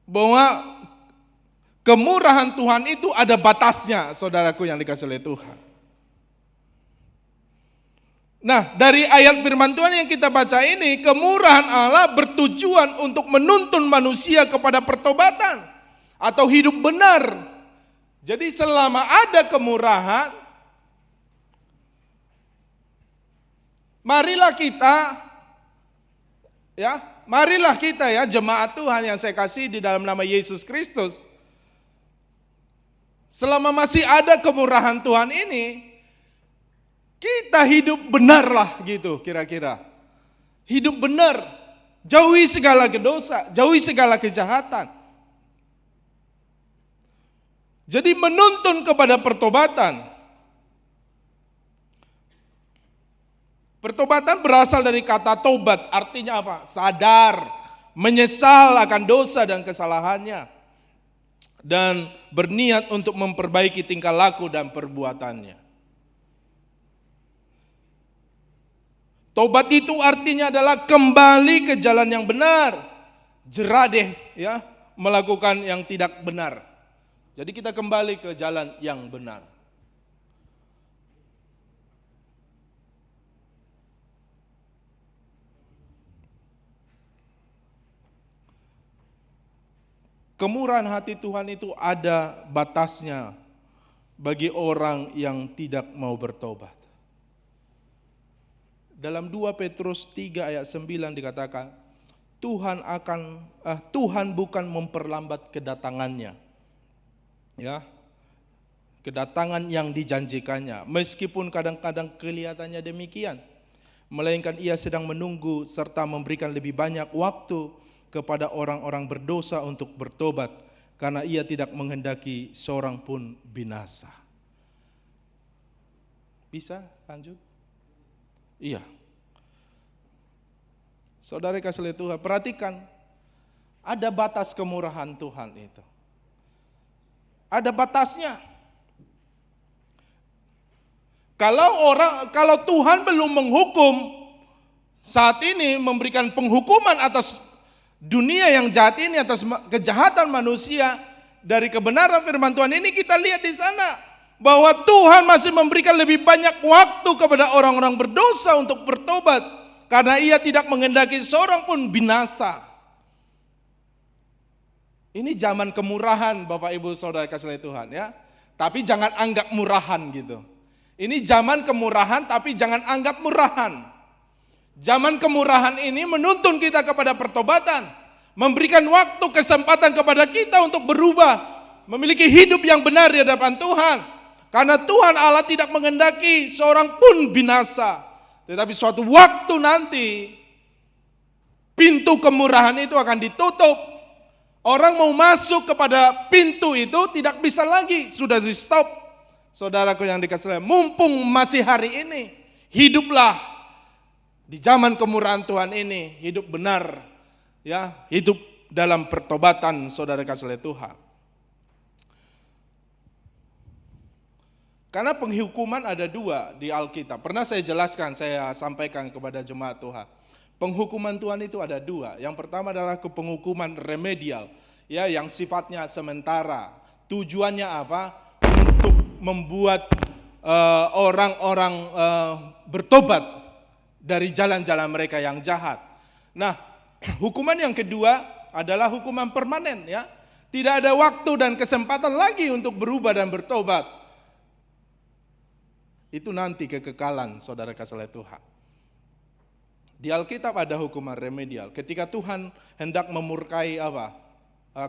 Bahwa kemurahan Tuhan itu ada batasnya, saudaraku yang dikasih oleh Tuhan. Nah, dari ayat firman Tuhan yang kita baca ini, kemurahan Allah bertujuan untuk menuntun manusia kepada pertobatan atau hidup benar. Jadi selama ada kemurahan, marilah kita ya jemaat Tuhan yang saya kasih di dalam nama Yesus Kristus. Selama masih ada kemurahan Tuhan ini, kita hidup benarlah gitu kira-kira. Hidup benar, jauhi segala dosa, jauhi segala kejahatan. Jadi menuntun kepada pertobatan. Pertobatan berasal dari kata tobat, artinya apa? Sadar, menyesal akan dosa dan kesalahannya, dan berniat untuk memperbaiki tingkah laku dan perbuatannya. Tobat itu artinya adalah kembali ke jalan yang benar, jerah deh ya, melakukan yang tidak benar. Jadi kita kembali ke jalan yang benar. Kemurahan hati Tuhan itu ada batasnya bagi orang yang tidak mau bertobat. Dalam 2 Petrus 3 ayat 9 dikatakan, Tuhan bukan memperlambat kedatangannya. Ya. Kedatangan yang dijanjikannya, meskipun kadang-kadang kelihatannya demikian, melainkan Ia sedang menunggu serta memberikan lebih banyak waktu kepada orang-orang berdosa untuk bertobat, karena Ia tidak menghendaki seorang pun binasa. Bisa lanjut? Iya. Saudara kasih oleh Tuhan, perhatikan, ada batas kemurahan Tuhan itu. Ada batasnya. Kalau Tuhan belum menghukum saat ini, memberikan penghukuman atas dunia yang jahat ini, atas kejahatan manusia, dari kebenaran firman Tuhan ini kita lihat di sana bahwa Tuhan masih memberikan lebih banyak waktu kepada orang-orang berdosa untuk bertobat, karena Ia tidak menghendaki seorang pun binasa. Ini zaman kemurahan Bapak Ibu Saudara kasih oleh Tuhan ya. Tapi jangan anggap murahan gitu. Ini zaman kemurahan tapi jangan anggap murahan. Zaman kemurahan ini menuntun kita kepada pertobatan, memberikan waktu, kesempatan kepada kita untuk berubah, memiliki hidup yang benar di hadapan Tuhan. Karena Tuhan Allah tidak menghendaki seorang pun binasa, tetapi suatu waktu nanti pintu kemurahan itu akan ditutup. Orang mau masuk kepada pintu itu tidak bisa lagi, sudah di stop. Saudaraku yang dikasihi, mumpung masih hari ini, hiduplah di zaman kemurahan Tuhan ini, hidup benar, ya, hidup dalam pertobatan, saudara kasih Tuhan. Karena penghukuman ada dua di Alkitab. Pernah saya jelaskan, saya sampaikan kepada jemaat Tuhan. Penghukuman Tuhan itu ada dua. Yang pertama adalah penghukuman remedial, ya, yang sifatnya sementara. Tujuannya apa? Untuk membuat orang-orang bertobat dari jalan-jalan mereka yang jahat. Nah, hukuman yang kedua adalah hukuman permanen, ya. Tidak ada waktu dan kesempatan lagi untuk berubah dan bertobat. Itu nanti kekekalan, saudara kasih Tuhan. Di Alkitab ada hukuman remedial. Ketika Tuhan hendak memurkai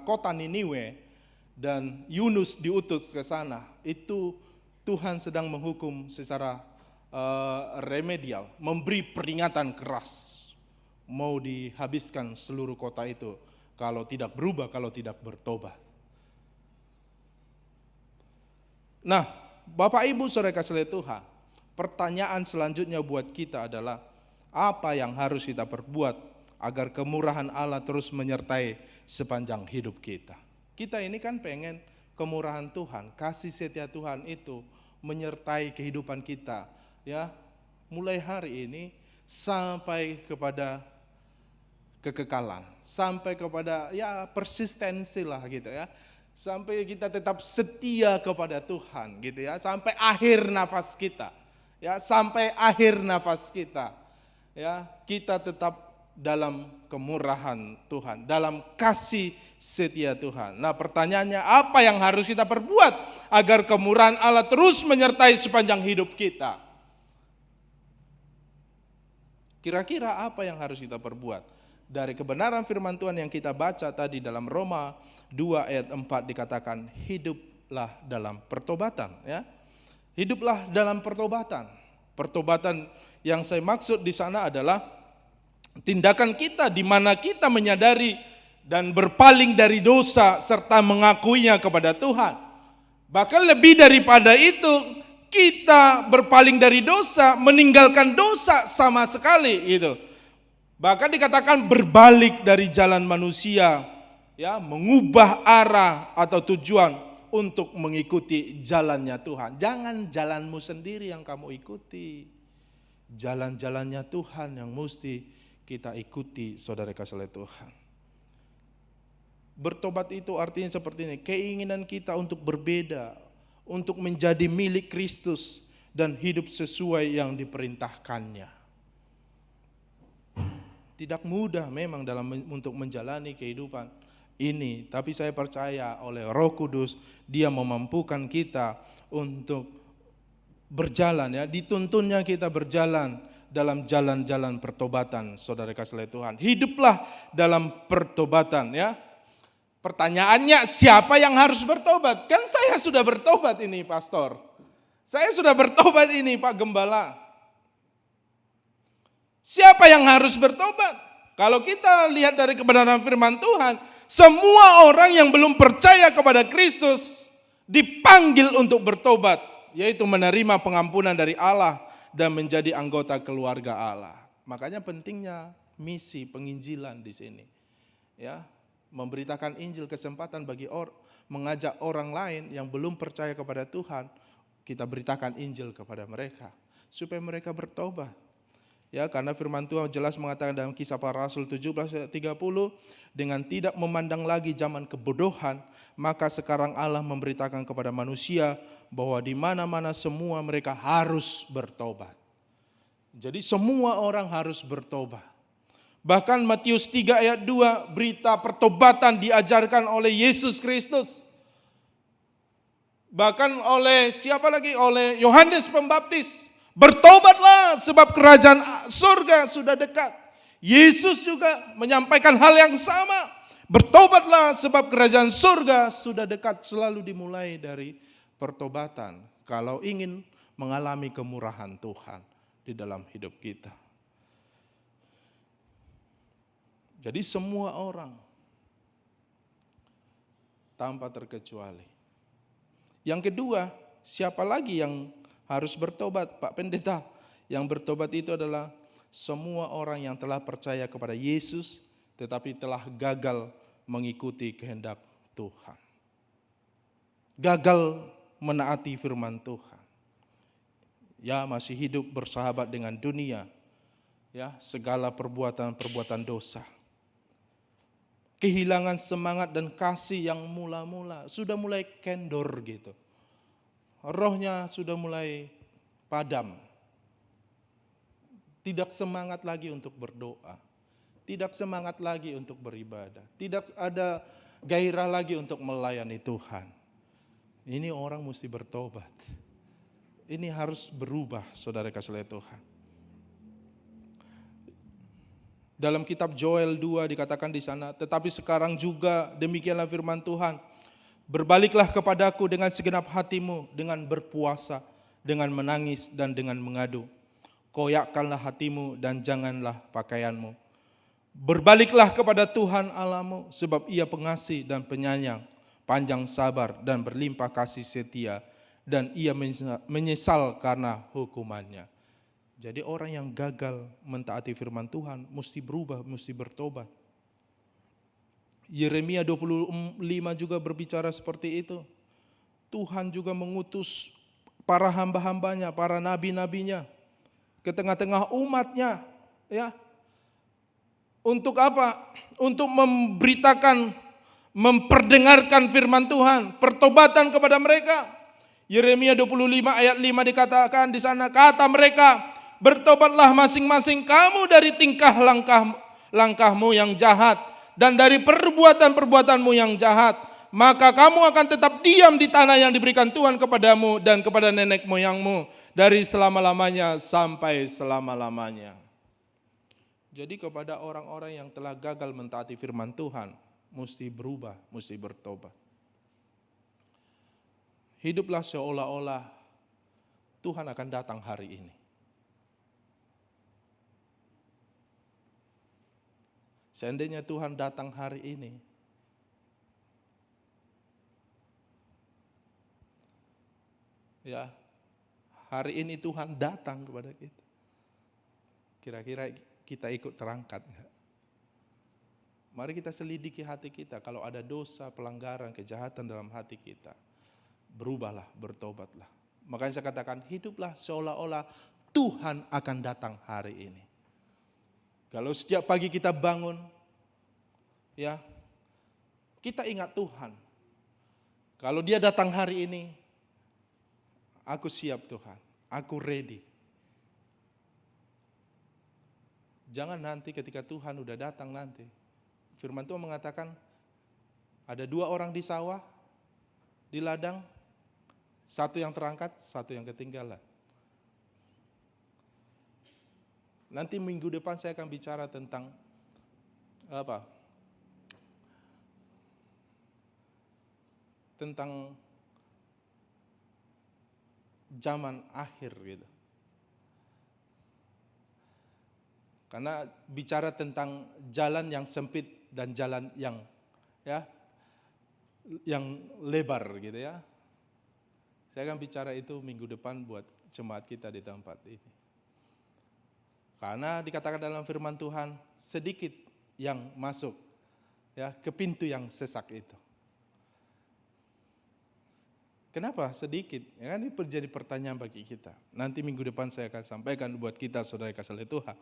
kota Niniwe dan Yunus diutus ke sana, itu Tuhan sedang menghukum secara remedial, memberi peringatan keras, mau dihabiskan seluruh kota itu kalau tidak berubah, kalau tidak bertobat. Nah, Bapak Ibu saudara kasih Tuhan, pertanyaan selanjutnya buat kita adalah apa yang harus kita perbuat agar kemurahan Allah terus menyertai sepanjang hidup kita. Kita ini kan pengen kemurahan Tuhan, kasih setia Tuhan itu menyertai kehidupan kita, ya, mulai hari ini sampai kepada kekekalan, sampai kepada ya persistensi lah gitu ya, sampai kita tetap setia kepada Tuhan gitu ya, sampai akhir nafas kita, ya, sampai akhir nafas kita, ya, kita tetap dalam kemurahan Tuhan, dalam kasih setia Tuhan. Nah, pertanyaannya apa yang harus kita perbuat agar kemurahan Allah terus menyertai sepanjang hidup kita? Kira-kira apa yang harus kita perbuat? Dari kebenaran firman Tuhan yang kita baca tadi dalam Roma 2 ayat 4 dikatakan hiduplah dalam pertobatan, ya. Hiduplah dalam pertobatan. Pertobatan yang saya maksud di sana adalah tindakan kita di mana kita menyadari dan berpaling dari dosa serta mengakuinya kepada Tuhan. Bahkan lebih daripada itu, kita berpaling dari dosa, meninggalkan dosa sama sekali gitu. Bahkan dikatakan berbalik dari jalan manusia, ya, mengubah arah atau tujuan untuk mengikuti jalannya Tuhan. Jangan jalanmu sendiri yang kamu ikuti. Jalan-jalannya Tuhan yang mesti kita ikuti, saudara kasih Tuhan. Bertobat itu artinya seperti ini, keinginan kita untuk berbeda, untuk menjadi milik Kristus dan hidup sesuai yang diperintahkannya. Tidak mudah memang untuk menjalani kehidupan ini, tapi saya percaya oleh Roh Kudus Dia memampukan kita untuk berjalan, ya, dituntunnya kita berjalan dalam jalan-jalan pertobatan, saudara kasih Tuhan. Hiduplah dalam pertobatan, ya. Pertanyaannya siapa yang harus bertobat? Kan saya sudah bertobat ini, pastor. Saya sudah bertobat ini, Pak Gembala. Siapa yang harus bertobat? Kalau kita lihat dari kebenaran firman Tuhan, semua orang yang belum percaya kepada Kristus dipanggil untuk bertobat, yaitu menerima pengampunan dari Allah dan menjadi anggota keluarga Allah. Makanya pentingnya misi penginjilan di sini, ya, memberitakan Injil, kesempatan bagi mengajak orang lain yang belum percaya kepada Tuhan, kita beritakan Injil kepada mereka supaya mereka bertobat. Ya, karena firman Tuhan jelas mengatakan dalam Kisah Para Rasul 17:30, dengan tidak memandang lagi zaman kebodohan, maka sekarang Allah memberitakan kepada manusia bahwa di mana-mana semua mereka harus bertobat. Jadi semua orang harus bertobat. Bahkan Matius 3 ayat 2, berita pertobatan diajarkan oleh Yesus Kristus. Bahkan oleh siapa lagi? Oleh Yohanes Pembaptis. Bertobatlah sebab kerajaan surga sudah dekat. Yesus juga menyampaikan hal yang sama. Bertobatlah sebab kerajaan surga sudah dekat. Selalu dimulai dari pertobatan kalau ingin mengalami kemurahan Tuhan di dalam hidup kita. Jadi semua orang tanpa terkecuali. Yang kedua, siapa lagi yang harus bertobat, Pak Pendeta? Yang bertobat itu adalah semua orang yang telah percaya kepada Yesus tetapi telah gagal mengikuti kehendak Tuhan. Gagal menaati firman Tuhan. Ya, masih hidup bersahabat dengan dunia. Ya, segala perbuatan-perbuatan dosa. Kehilangan semangat dan kasih yang mula-mula sudah mulai kendor gitu. Rohnya sudah mulai padam. Tidak semangat lagi untuk berdoa. Tidak semangat lagi untuk beribadah. Tidak ada gairah lagi untuk melayani Tuhan. Ini orang mesti bertobat. Ini harus berubah, saudara kasih Tuhan. Dalam kitab Joel 2 dikatakan di sana, tetapi sekarang juga demikianlah firman Tuhan. Berbaliklah kepadaku dengan segenap hatimu, dengan berpuasa, dengan menangis dan dengan mengadu. Koyakkanlah hatimu dan janganlah pakaianmu. Berbaliklah kepada Tuhan Allahmu, sebab Ia pengasih dan penyayang, panjang sabar dan berlimpah kasih setia, dan Ia menyesal karena hukumannya. Jadi orang yang gagal mentaati firman Tuhan mesti berubah, mesti bertobat. Yeremia 25 juga berbicara seperti itu. Tuhan juga mengutus para hamba-hambanya, para nabi-nabinya ke tengah-tengah umatnya, ya. Untuk apa? Untuk memberitakan, memperdengarkan firman Tuhan, pertobatan kepada mereka. Yeremia 25 ayat 5 dikatakan di sana, kata mereka, bertobatlah masing-masing kamu dari tingkah langkahmu yang jahat dan dari perbuatan-perbuatanmu yang jahat, maka kamu akan tetap diam di tanah yang diberikan Tuhan kepadamu dan kepada nenek moyangmu dari selama-lamanya sampai selama-lamanya. Jadi kepada orang-orang yang telah gagal mentaati firman Tuhan, mesti berubah, mesti bertobat. Hiduplah seolah-olah Tuhan akan datang hari ini. Seandainya Tuhan datang hari ini, ya, hari ini Tuhan datang kepada kita. Kira-kira kita ikut terangkat enggak? Mari kita selidiki hati kita. Kalau ada dosa, pelanggaran, kejahatan dalam hati kita, berubahlah, bertobatlah. Makanya saya katakan, hiduplah seolah-olah Tuhan akan datang hari ini. Kalau setiap pagi kita bangun, ya, kita ingat Tuhan. Kalau Dia datang hari ini, aku siap Tuhan, aku ready. Jangan nanti ketika Tuhan udah datang nanti. Firman Tuhan mengatakan, ada 2 orang di sawah, di ladang, satu yang terangkat, satu yang ketinggalan. Nanti minggu depan saya akan bicara tentang apa? Tentang zaman akhir gitu. Karena bicara tentang jalan yang sempit dan jalan yang lebar gitu ya. Saya akan bicara itu minggu depan buat jemaat kita di tempat ini. Karena dikatakan dalam firman Tuhan, sedikit yang masuk ya ke pintu yang sesak itu. Kenapa sedikit? Ya kan ini menjadi pertanyaan bagi kita. Nanti minggu depan saya akan sampaikan buat kita saudara kasih Tuhan.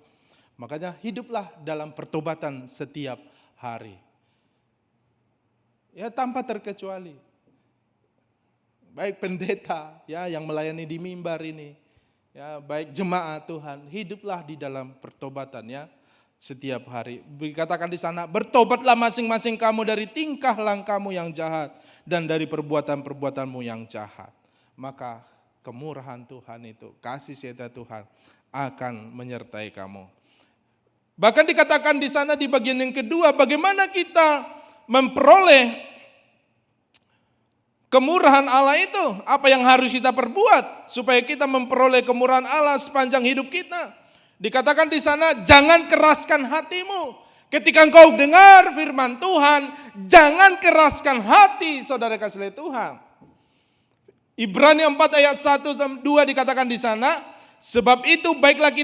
Makanya hiduplah dalam pertobatan setiap hari. Ya tanpa terkecuali. Baik pendeta ya yang melayani di mimbar ini, ya baik jemaat Tuhan, hiduplah di dalam pertobatan ya setiap hari. Dikatakan di sana, bertobatlah masing-masing kamu dari tingkah langkahmu yang jahat dan dari perbuatan-perbuatanmu yang jahat. Maka kemurahan Tuhan itu, kasih setia Tuhan akan menyertai kamu. Bahkan dikatakan di sana di bagian yang kedua, bagaimana kita memperoleh kemurahan Allah itu, apa yang harus kita perbuat supaya kita memperoleh kemurahan Allah sepanjang hidup kita? Dikatakan di sana, jangan keraskan hatimu. Ketika engkau dengar firman Tuhan, jangan keraskan hati, saudara kasih Tuhan. Ibrani 4 ayat 1 dan 2 dikatakan di sana, sebab itu baiklah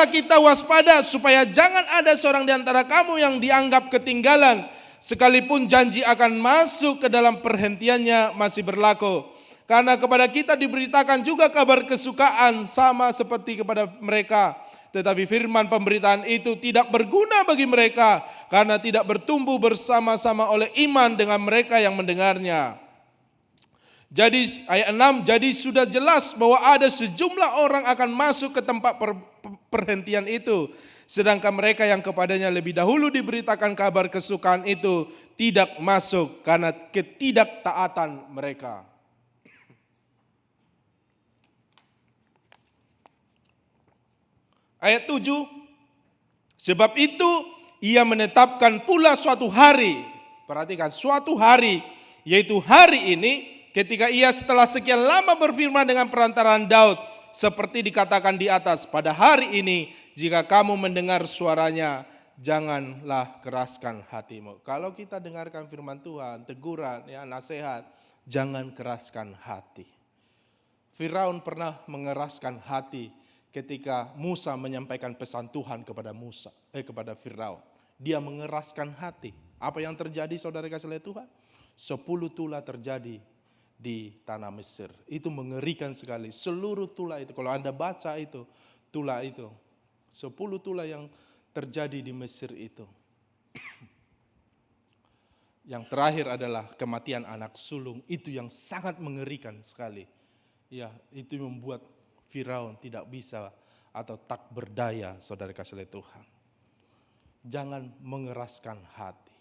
kita waspada supaya jangan ada seorang di antara kamu yang dianggap ketinggalan, sekalipun janji akan masuk ke dalam perhentiannya masih berlaku. Karena kepada kita diberitakan juga kabar kesukaan sama seperti kepada mereka. Tetapi firman pemberitaan itu tidak berguna bagi mereka karena tidak bertumbuh bersama-sama oleh iman dengan mereka yang mendengarnya. Jadi ayat 6, jadi sudah jelas bahwa ada sejumlah orang akan masuk ke tempat perhentian itu. Sedangkan mereka yang kepadanya lebih dahulu diberitakan kabar kesukaan itu tidak masuk karena ketidaktaatan mereka. Ayat 7, sebab itu ia menetapkan pula suatu hari. Perhatikan, suatu hari, yaitu hari ini ketika ia setelah sekian lama berfirman dengan perantaraan Daud. Seperti dikatakan di atas, pada hari ini jika kamu mendengar suaranya, janganlah keraskan hatimu. Kalau kita dengarkan firman Tuhan, teguran, ya, nasihat, jangan keraskan hati. Firaun pernah mengeraskan hati ketika Musa menyampaikan pesan Tuhan kepada Firaun. Dia mengeraskan hati. Apa yang terjadi saudara kasih lihat Tuhan? 10 tulah terjadi di tanah Mesir. Itu mengerikan sekali. Seluruh tulah itu, kalau Anda baca itu, tulah itu. 10 tulah yang terjadi di Mesir itu. Yang terakhir adalah kematian anak sulung. Itu yang sangat mengerikan sekali. Ya, itu membuat Firaun tidak bisa atau tak berdaya, saudara kasih lihat Tuhan. Jangan mengeraskan hati.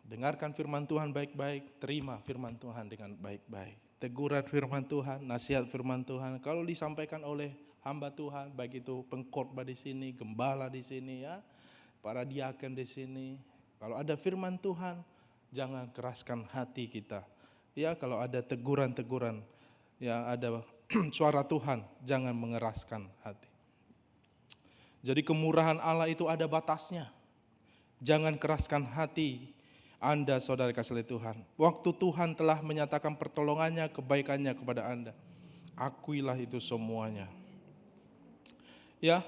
Dengarkan firman Tuhan baik-baik, terima firman Tuhan dengan baik-baik. Teguran firman Tuhan, nasihat firman Tuhan, kalau disampaikan oleh hamba Tuhan, baik itu pengkhotbah di sini, gembala di sini, ya, para diaken di sini. Kalau ada firman Tuhan, jangan keraskan hati kita. Ya, kalau ada teguran-teguran, ya ada suara Tuhan, jangan mengeraskan hati. Jadi kemurahan Allah itu ada batasnya. Jangan keraskan hati Anda, saudara kasih lihat Tuhan. Waktu Tuhan telah menyatakan pertolongannya, kebaikannya kepada Anda, akuilah itu semuanya. Ya,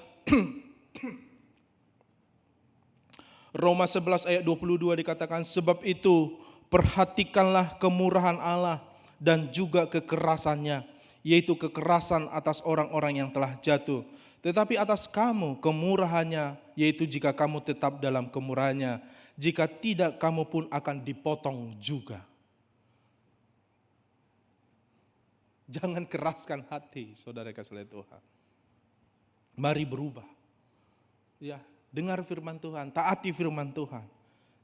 Roma 11 ayat 22 dikatakan, sebab itu perhatikanlah kemurahan Allah dan juga kekerasannya, yaitu kekerasan atas orang-orang yang telah jatuh. Tetapi atas kamu kemurahannya, yaitu jika kamu tetap dalam kemurahannya, jika tidak kamu pun akan dipotong juga. Jangan keraskan hati, saudara kasih lihat Tuhan. Mari berubah. Ya, dengar firman Tuhan, taati firman Tuhan.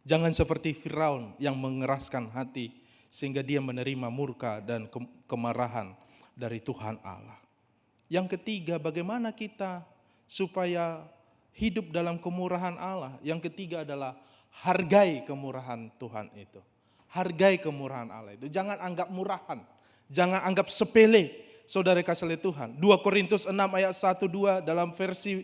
Jangan seperti Firaun yang mengeraskan hati, sehingga dia menerima murka dan kemarahan dari Tuhan Allah. Yang ketiga, bagaimana kita supaya hidup dalam kemurahan Allah? Yang ketiga adalah hargai kemurahan Tuhan itu. Hargai kemurahan Allah itu. Jangan anggap murahan. Jangan anggap sepele. Saudara kasih lihat Tuhan. 2 Korintus 6 ayat 1-2 dalam versi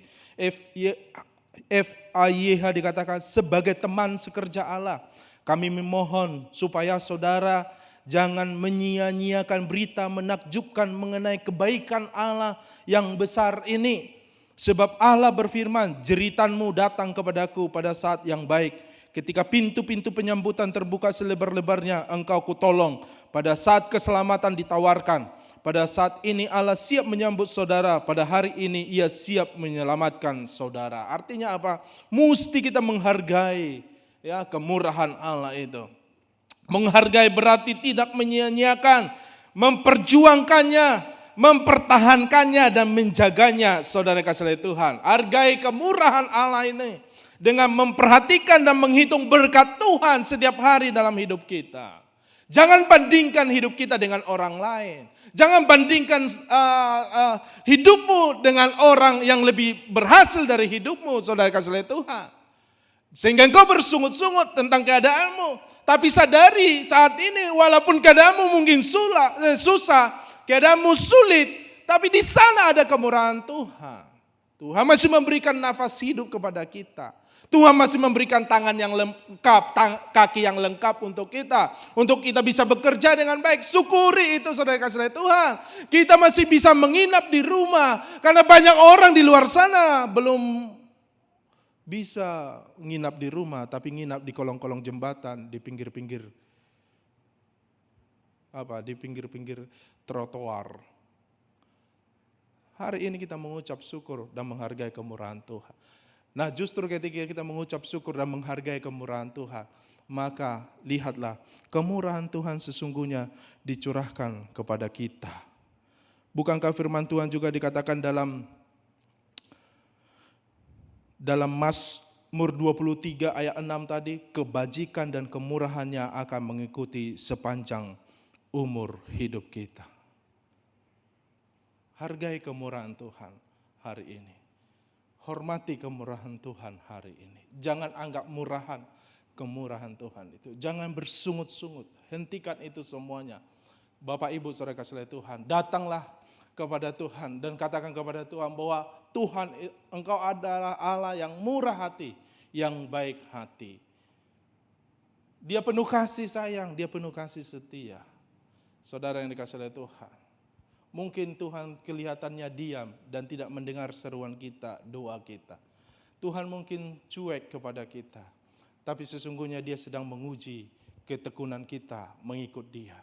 FAYH dikatakan, sebagai teman sekerja Allah, kami memohon supaya saudara jangan menyia-nyiakan berita menakjubkan mengenai kebaikan Allah yang besar ini. Sebab Allah berfirman, jeritanmu datang kepadaku pada saat yang baik. Ketika pintu-pintu penyambutan terbuka selebar-lebarnya, engkau kutolong. Pada saat keselamatan ditawarkan. Pada saat ini Allah siap menyambut saudara. Pada hari ini ia siap menyelamatkan saudara. Artinya apa? Mesti kita menghargai, ya, kemurahan Allah itu. Menghargai berarti tidak menyia-nyiakan, memperjuangkannya, mempertahankannya dan menjaganya, saudara kasih lihat Tuhan. Hargai kemurahan Allah ini dengan memperhatikan dan menghitung berkat Tuhan setiap hari dalam hidup kita. Jangan bandingkan hidup kita dengan orang lain. Jangan bandingkan hidupmu dengan orang yang lebih berhasil dari hidupmu, saudara kasih lihat Tuhan. Sehingga engkau bersungut-sungut tentang keadaanmu. Tapi sadari saat ini walaupun keadaanmu mungkin susah, keadaanmu sulit, tapi di sana ada kemurahan Tuhan. Tuhan masih memberikan nafas hidup kepada kita. Tuhan masih memberikan tangan yang lengkap, kaki yang lengkap untuk kita bisa bekerja dengan baik. Syukuri itu saudara kasih Tuhan. Kita masih bisa menginap di rumah, karena banyak orang di luar sana belum bisa nginap di rumah, tapi nginap di kolong-kolong jembatan, di pinggir-pinggir trotoar. Hari ini kita mengucap syukur dan menghargai kemurahan Tuhan. Nah, justru ketika kita mengucap syukur dan menghargai kemurahan Tuhan, maka lihatlah kemurahan Tuhan sesungguhnya dicurahkan kepada kita. Bukankah firman Tuhan juga dikatakan dalam Mazmur 23 ayat 6 tadi, kebajikan dan kemurahannya akan mengikuti sepanjang umur hidup kita. Hargai kemurahan Tuhan hari ini. Hormati kemurahan Tuhan hari ini. Jangan anggap kemurahan Tuhan itu. Jangan bersungut-sungut. Hentikan itu semuanya. Bapak Ibu saudara kasih Tuhan, datanglah kepada Tuhan dan katakan kepada Tuhan bahwa Tuhan, Engkau adalah Allah yang murah hati, yang baik hati. Dia penuh kasih sayang, Dia penuh kasih setia. Saudara yang dikasihi oleh Tuhan, mungkin Tuhan kelihatannya diam dan tidak mendengar seruan kita, doa kita. Tuhan mungkin cuek kepada kita, tapi sesungguhnya Dia sedang menguji ketekunan kita mengikut Dia.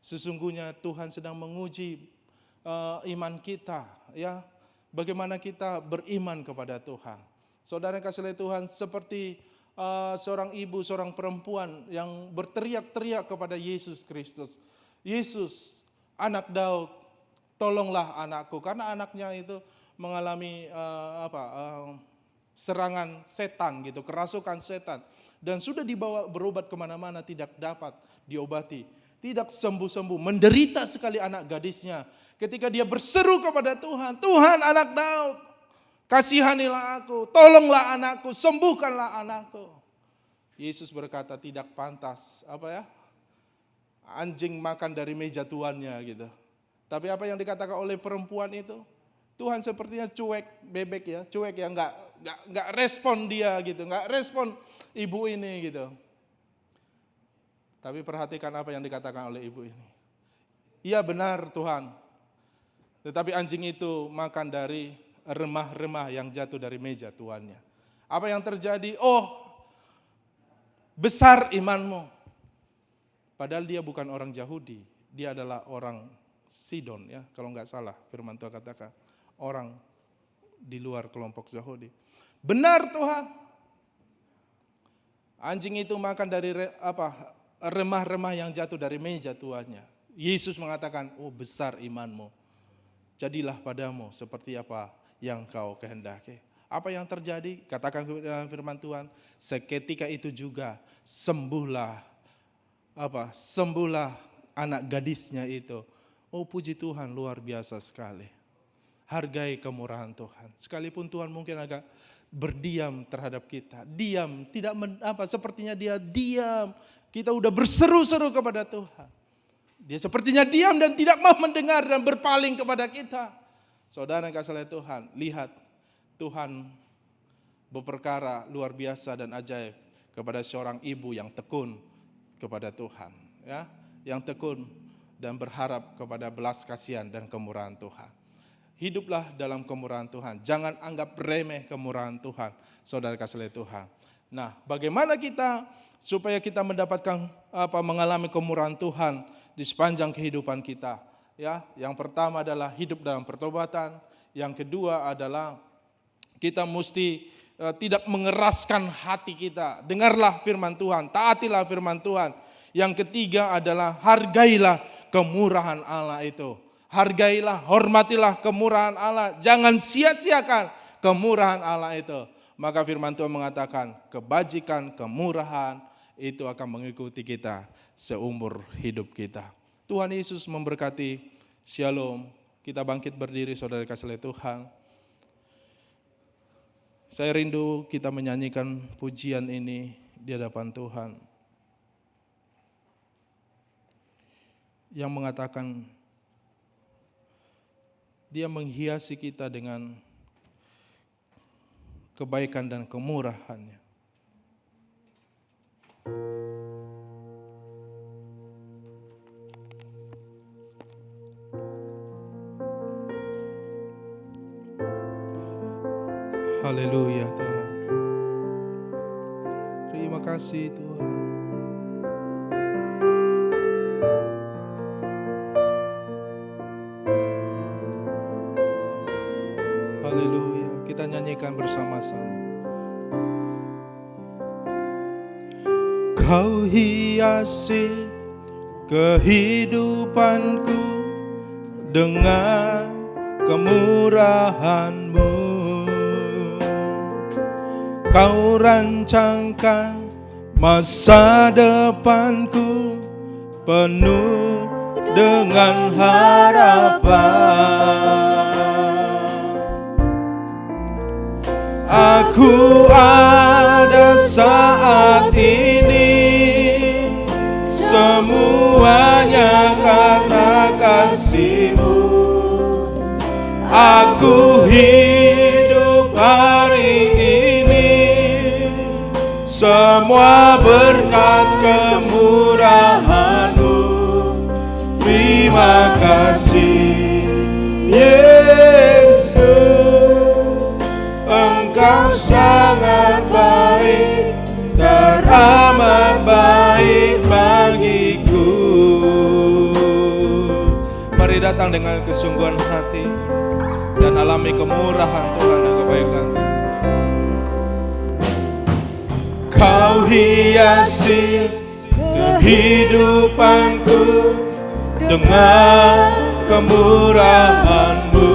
Sesungguhnya Tuhan sedang menguji iman kita, ya. Bagaimana kita beriman kepada Tuhan. Saudara yang kasih oleh Tuhan, seperti seorang ibu, seorang perempuan yang berteriak-teriak kepada Yesus Kristus. Yesus, anak Daud, tolonglah anakku, karena anaknya itu mengalami serangan setan gitu, kerasukan setan, dan sudah dibawa berobat kemana-mana tidak dapat diobati, tidak sembuh-sembuh, menderita sekali anak gadisnya. Ketika dia berseru kepada Tuhan, Tuhan anak Daud, kasihanilah aku, tolonglah anakku, sembuhkanlah anakku. Yesus berkata tidak pantas, anjing makan dari meja tuannya gitu. Tapi apa yang dikatakan oleh perempuan itu, Tuhan sepertinya cuek bebek ya, cuek ya, nggak respon dia gitu, nggak respon ibu ini gitu. Tapi perhatikan apa yang dikatakan oleh ibu ini. Iya benar Tuhan, tetapi anjing itu makan dari remah-remah yang jatuh dari meja tuannya. Apa yang terjadi? Oh, besar imanmu. Padahal dia bukan orang Yahudi, dia adalah orang Sidon ya, kalau nggak salah firman Tuhan katakan, orang di luar kelompok Yahudi. Benar Tuhan, anjing itu makan dari remah-remah yang jatuh dari meja tuannya. Yesus mengatakan, oh besar imanmu, jadilah padamu seperti apa yang kau kehendaki. Apa yang terjadi? Katakan dalam firman Tuhan, seketika itu juga sembuhlah anak gadisnya itu. Oh puji Tuhan, luar biasa sekali. Hargai kemurahan Tuhan. Sekalipun Tuhan mungkin agak berdiam terhadap kita. Diam, tidak sepertinya dia diam. Kita udah berseru-seru kepada Tuhan. Dia sepertinya diam dan tidak mau mendengar dan berpaling kepada kita. Saudara yang kasih oleh Tuhan, lihat Tuhan berperkara luar biasa dan ajaib kepada seorang ibu yang tekun kepada Tuhan, ya, yang tekun dan berharap kepada belas kasihan dan kemurahan Tuhan. Hiduplah dalam kemurahan Tuhan. Jangan anggap remeh kemurahan Tuhan, saudara kasih oleh Tuhan. Nah, bagaimana kita supaya kita mendapatkan mengalami kemurahan Tuhan di sepanjang kehidupan kita? Ya, yang pertama adalah hidup dalam pertobatan. Yang kedua adalah kita mesti tidak mengeraskan hati kita. Dengarlah firman Tuhan, taatilah firman Tuhan. Yang ketiga adalah hargailah kemurahan Allah itu. Hargailah, hormatilah kemurahan Allah. Jangan sia-siakan kemurahan Allah itu. Maka firman Tuhan mengatakan kebajikan, kemurahan itu akan mengikuti kita seumur hidup kita. Tuhan Yesus memberkati. Shalom. Kita bangkit berdiri saudara kasih oleh Tuhan. Saya rindu kita menyanyikan pujian ini di hadapan Tuhan. Yang mengatakan Dia menghiasi kita dengan kebaikan dan kemurahan-Nya. Haleluya Tuhan. Terima kasih Tuhan. Haleluya. Kita nyanyikan bersama-sama. Kau hiasi kehidupanku dengan kemurahan-Mu. Kau rancangkan masa depanku penuh dengan harapan. Aku ada saat ini, semuanya karena kasih-Mu. Aku hidup hari ini, semua berkat kemurahan-Mu. Terima kasih Yesus, Engkau sangat baik, teramat baik bagiku. Mari datang dengan kesungguhan hati dan alami kemurahan Tuhan dan kebaikan. Kau hiasi kehidupanku dengan kemurahan-Mu.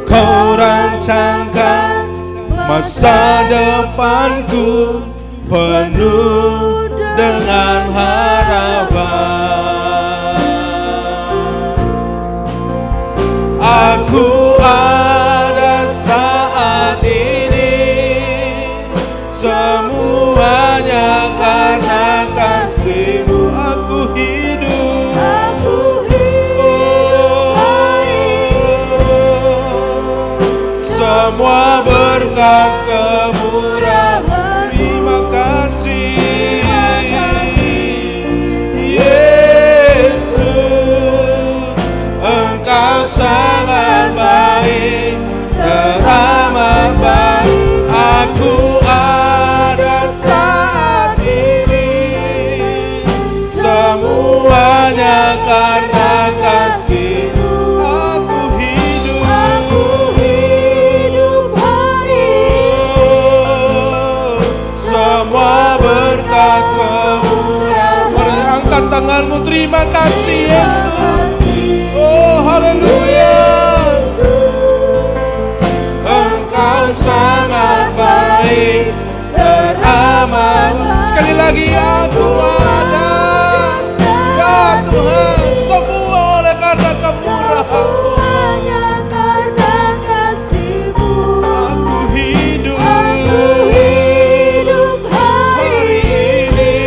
Kau rancangkan masa depanku penuh dengan harapan. Aku ada saat ini, semuanya karena kasih-Mu. Aku hidup, semua berkat kemurahan. Terima kasih Yesus, Engkau sangat baik, teramat baik. Aku ada saat ini, semuanya karena kasih-Mu. Aku hidup hari, semua berkat kemurahan. Mari angkat tanganmu, terima kasih Yesus. Oh haleluya, Engkau sangat baik, teramat. Sekali lagi, aku ada, ya Tuhan, semua oleh karena kemurahan-Mu. Aku hidup hari ini,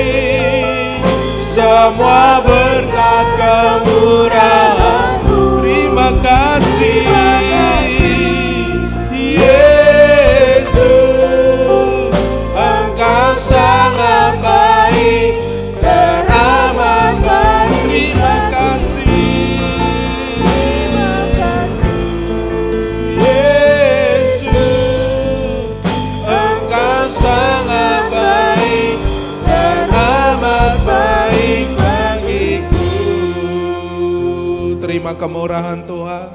semua berkat kemurahan-Mu. Terima kasih Yesus, Engkau sangat baik, teramat baik. Terima kasih Yesus, Engkau sangat baik, teramat baik bagiku. Terima kemurahan Tuhan,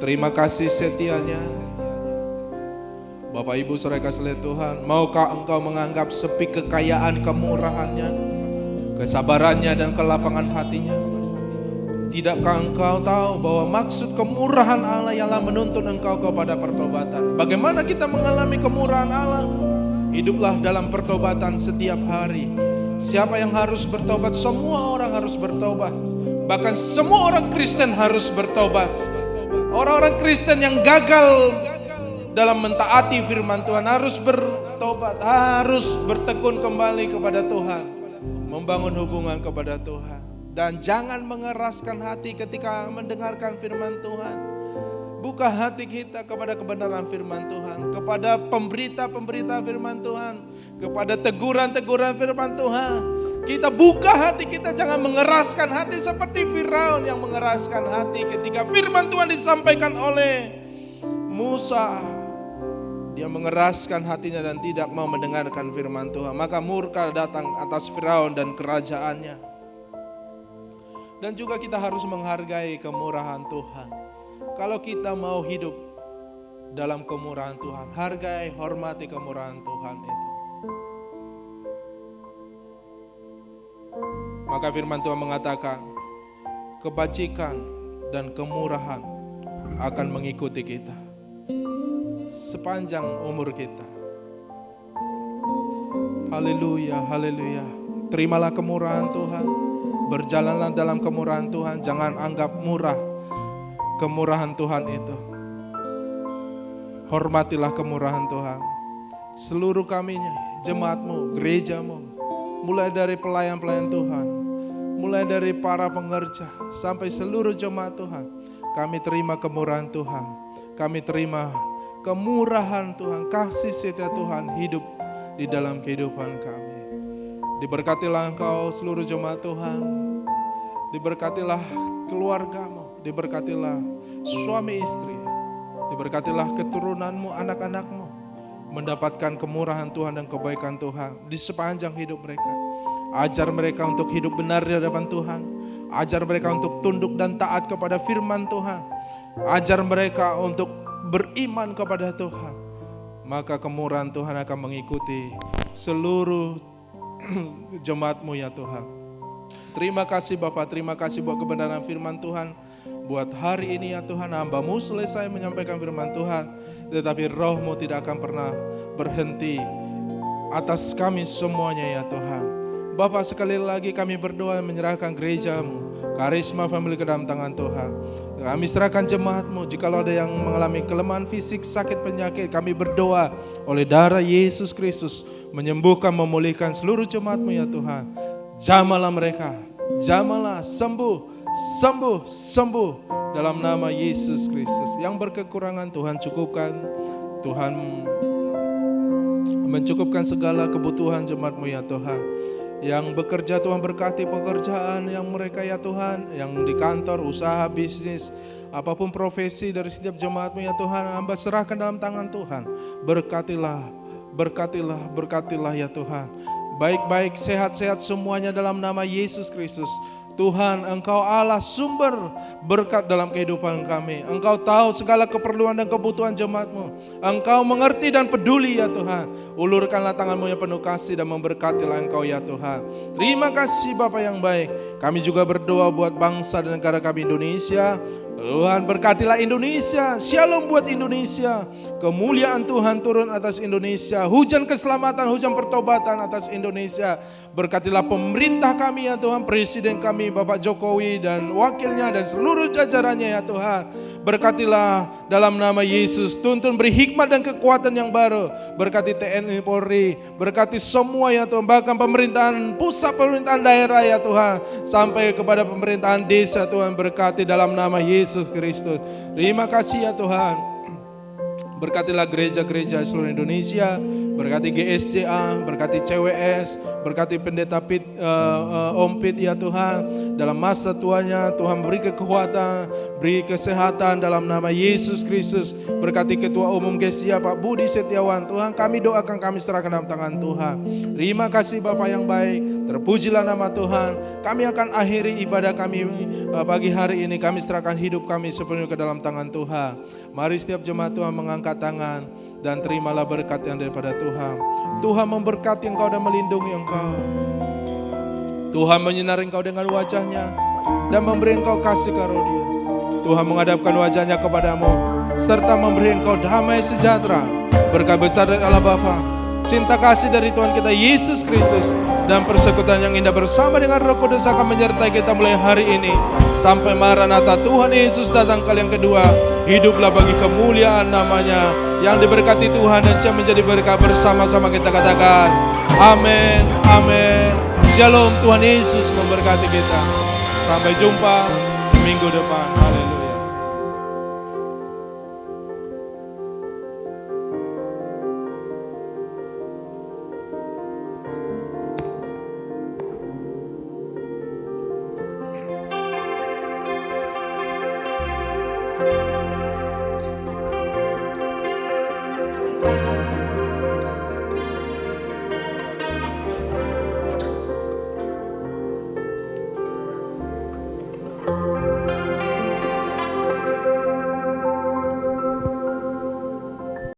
terima kasih setianya. Bapak Ibu saudara kasih Tuhan, maukah engkau menganggap sepi kekayaan kemurahan-Nya, kesabarannya dan kelapangan hatinya? Tidakkah engkau tahu bahwa maksud kemurahan Allah ialah menuntun engkau kepada pertobatan? Bagaimana kita mengalami kemurahan Allah? Hiduplah dalam pertobatan setiap hari. Siapa yang harus bertobat? Semua orang harus bertobat. Bahkan semua orang Kristen harus bertobat. Orang-orang Kristen yang gagal dalam mentaati firman Tuhan, harus bertobat, harus bertekun kembali kepada Tuhan, membangun hubungan kepada Tuhan. Dan jangan mengeraskan hati ketika mendengarkan firman Tuhan. Buka hati kita kepada kebenaran firman Tuhan, kepada pemberita-pemberita firman Tuhan, kepada teguran-teguran firman Tuhan. Kita buka hati kita, jangan mengeraskan hati seperti Firaun yang mengeraskan hati ketika firman Tuhan disampaikan oleh Musa. Dia mengeraskan hatinya dan tidak mau mendengarkan firman Tuhan. Maka murka datang atas Firaun dan kerajaannya. Dan juga kita harus menghargai kemurahan Tuhan. Kalau kita mau hidup dalam kemurahan Tuhan, hargai, hormati kemurahan Tuhan itu. Maka firman Tuhan mengatakan, kebajikan dan kemurahan akan mengikuti kita sepanjang umur kita. Haleluya, haleluya. Terimalah kemurahan Tuhan, berjalanlah dalam kemurahan Tuhan, jangan anggap murah kemurahan Tuhan itu. Hormatilah kemurahan Tuhan. Seluruh kami, jemaatmu, gerejamu, mulai dari pelayan-pelayan Tuhan, mulai dari para pengerja, sampai seluruh jemaat Tuhan, kami terima kemurahan Tuhan. Kami terima kemurahan Tuhan, kasih setia Tuhan hidup di dalam kehidupan kami. Diberkatilah engkau seluruh jemaat Tuhan. Diberkatilah keluargamu. Diberkatilah suami istri, diberkatilah keturunanmu, anak-anakmu, mendapatkan kemurahan Tuhan dan kebaikan Tuhan di sepanjang hidup mereka. Ajar mereka untuk hidup benar di hadapan Tuhan, ajar mereka untuk tunduk dan taat kepada firman Tuhan, ajar mereka untuk beriman kepada Tuhan. Maka kemurahan Tuhan akan mengikuti seluruh jemaatmu ya Tuhan. Terima kasih Bapak, terima kasih buat kebenaran firman Tuhan. Buat hari ini ya Tuhan, hamba-Mu selesai menyampaikan firman Tuhan, tetapi Roh-Mu tidak akan pernah berhenti atas kami semuanya ya Tuhan. Bapak, sekali lagi kami berdoa menyerahkan gereja-Mu, Karisma Family ke dalam tangan Tuhan. Kami serahkan jemaat-Mu, jikalau ada yang mengalami kelemahan fisik, sakit, penyakit, kami berdoa oleh darah Yesus Kristus menyembuhkan, memulihkan seluruh jemaat-Mu ya Tuhan. Jamahlah mereka, jamahlah, sembuh dalam nama Yesus Kristus. Yang berkekurangan Tuhan cukupkan, Tuhan mencukupkan segala kebutuhan jemaat-Mu ya Tuhan. Yang bekerja Tuhan berkati pekerjaan yang mereka ya Tuhan, yang di kantor, usaha, bisnis, apapun profesi dari setiap jemaat-Mu ya Tuhan, hamba serahkan dalam tangan Tuhan. Berkatilah ya Tuhan. Baik-baik, sehat-sehat semuanya dalam nama Yesus Kristus. Tuhan, Engkau Allah sumber berkat dalam kehidupan kami. Engkau tahu segala keperluan dan kebutuhan jemaat-Mu. Engkau mengerti dan peduli ya Tuhan. Ulurkanlah tangan-Mu yang penuh kasih dan memberkatilah Engkau ya Tuhan. Terima kasih Bapa yang baik. Kami juga berdoa buat bangsa dan negara kami Indonesia. Tuhan berkatilah Indonesia, shalom buat Indonesia. Kemuliaan Tuhan turun atas Indonesia. Hujan keselamatan, hujan pertobatan atas Indonesia. Berkatilah pemerintah kami ya Tuhan, presiden kami Bapak Jokowi dan wakilnya dan seluruh jajarannya ya Tuhan. Berkatilah dalam nama Yesus, tuntun beri hikmat dan kekuatan yang baru. Berkati TNI Polri, berkati semua ya Tuhan, bahkan pemerintahan pusat, pemerintahan daerah ya Tuhan, sampai kepada pemerintahan desa Tuhan, berkati dalam nama Yesus Kristus. Terima kasih ya Tuhan. Berkatilah gereja-gereja seluruh Indonesia, berkati GSCA, berkati CWS, berkati pendeta Om Pit ya Tuhan. Dalam masa tuanya Tuhan beri kekuatan, beri kesehatan dalam nama Yesus Kristus. Berkati Ketua Umum GSCA Pak Budi Setiawan, Tuhan kami doakan, kami serahkan dalam tangan Tuhan. Terima kasih Bapak yang baik, terpujilah nama Tuhan. Kami akan akhiri ibadah kami pagi hari ini, kami serahkan hidup kami sepenuhnya ke dalam tangan Tuhan. Mari setiap jemaat Tuhan mengangkat tangan dan terimalah berkat yang daripada Tuhan. Tuhan memberkati engkau dan melindungi engkau. Tuhan menyinari engkau dengan wajahnya dan memberi engkau kasih karunia. Tuhan menghadapkan wajahnya kepadamu serta memberi engkau damai sejahtera. Berkat besar dari Allah Bapa, cinta kasih dari Tuhan kita Yesus Kristus, dan persekutuan yang indah bersama dengan Roh Kudus akan menyertai kita mulai hari ini sampai Maranatha Tuhan Yesus datang kali yang kedua. Hiduplah bagi kemuliaan namanya, yang diberkati Tuhan dan siap menjadi berkat bersama-sama kita katakan amin, amin. Shalom, Tuhan Yesus memberkati kita. Sampai jumpa minggu depan.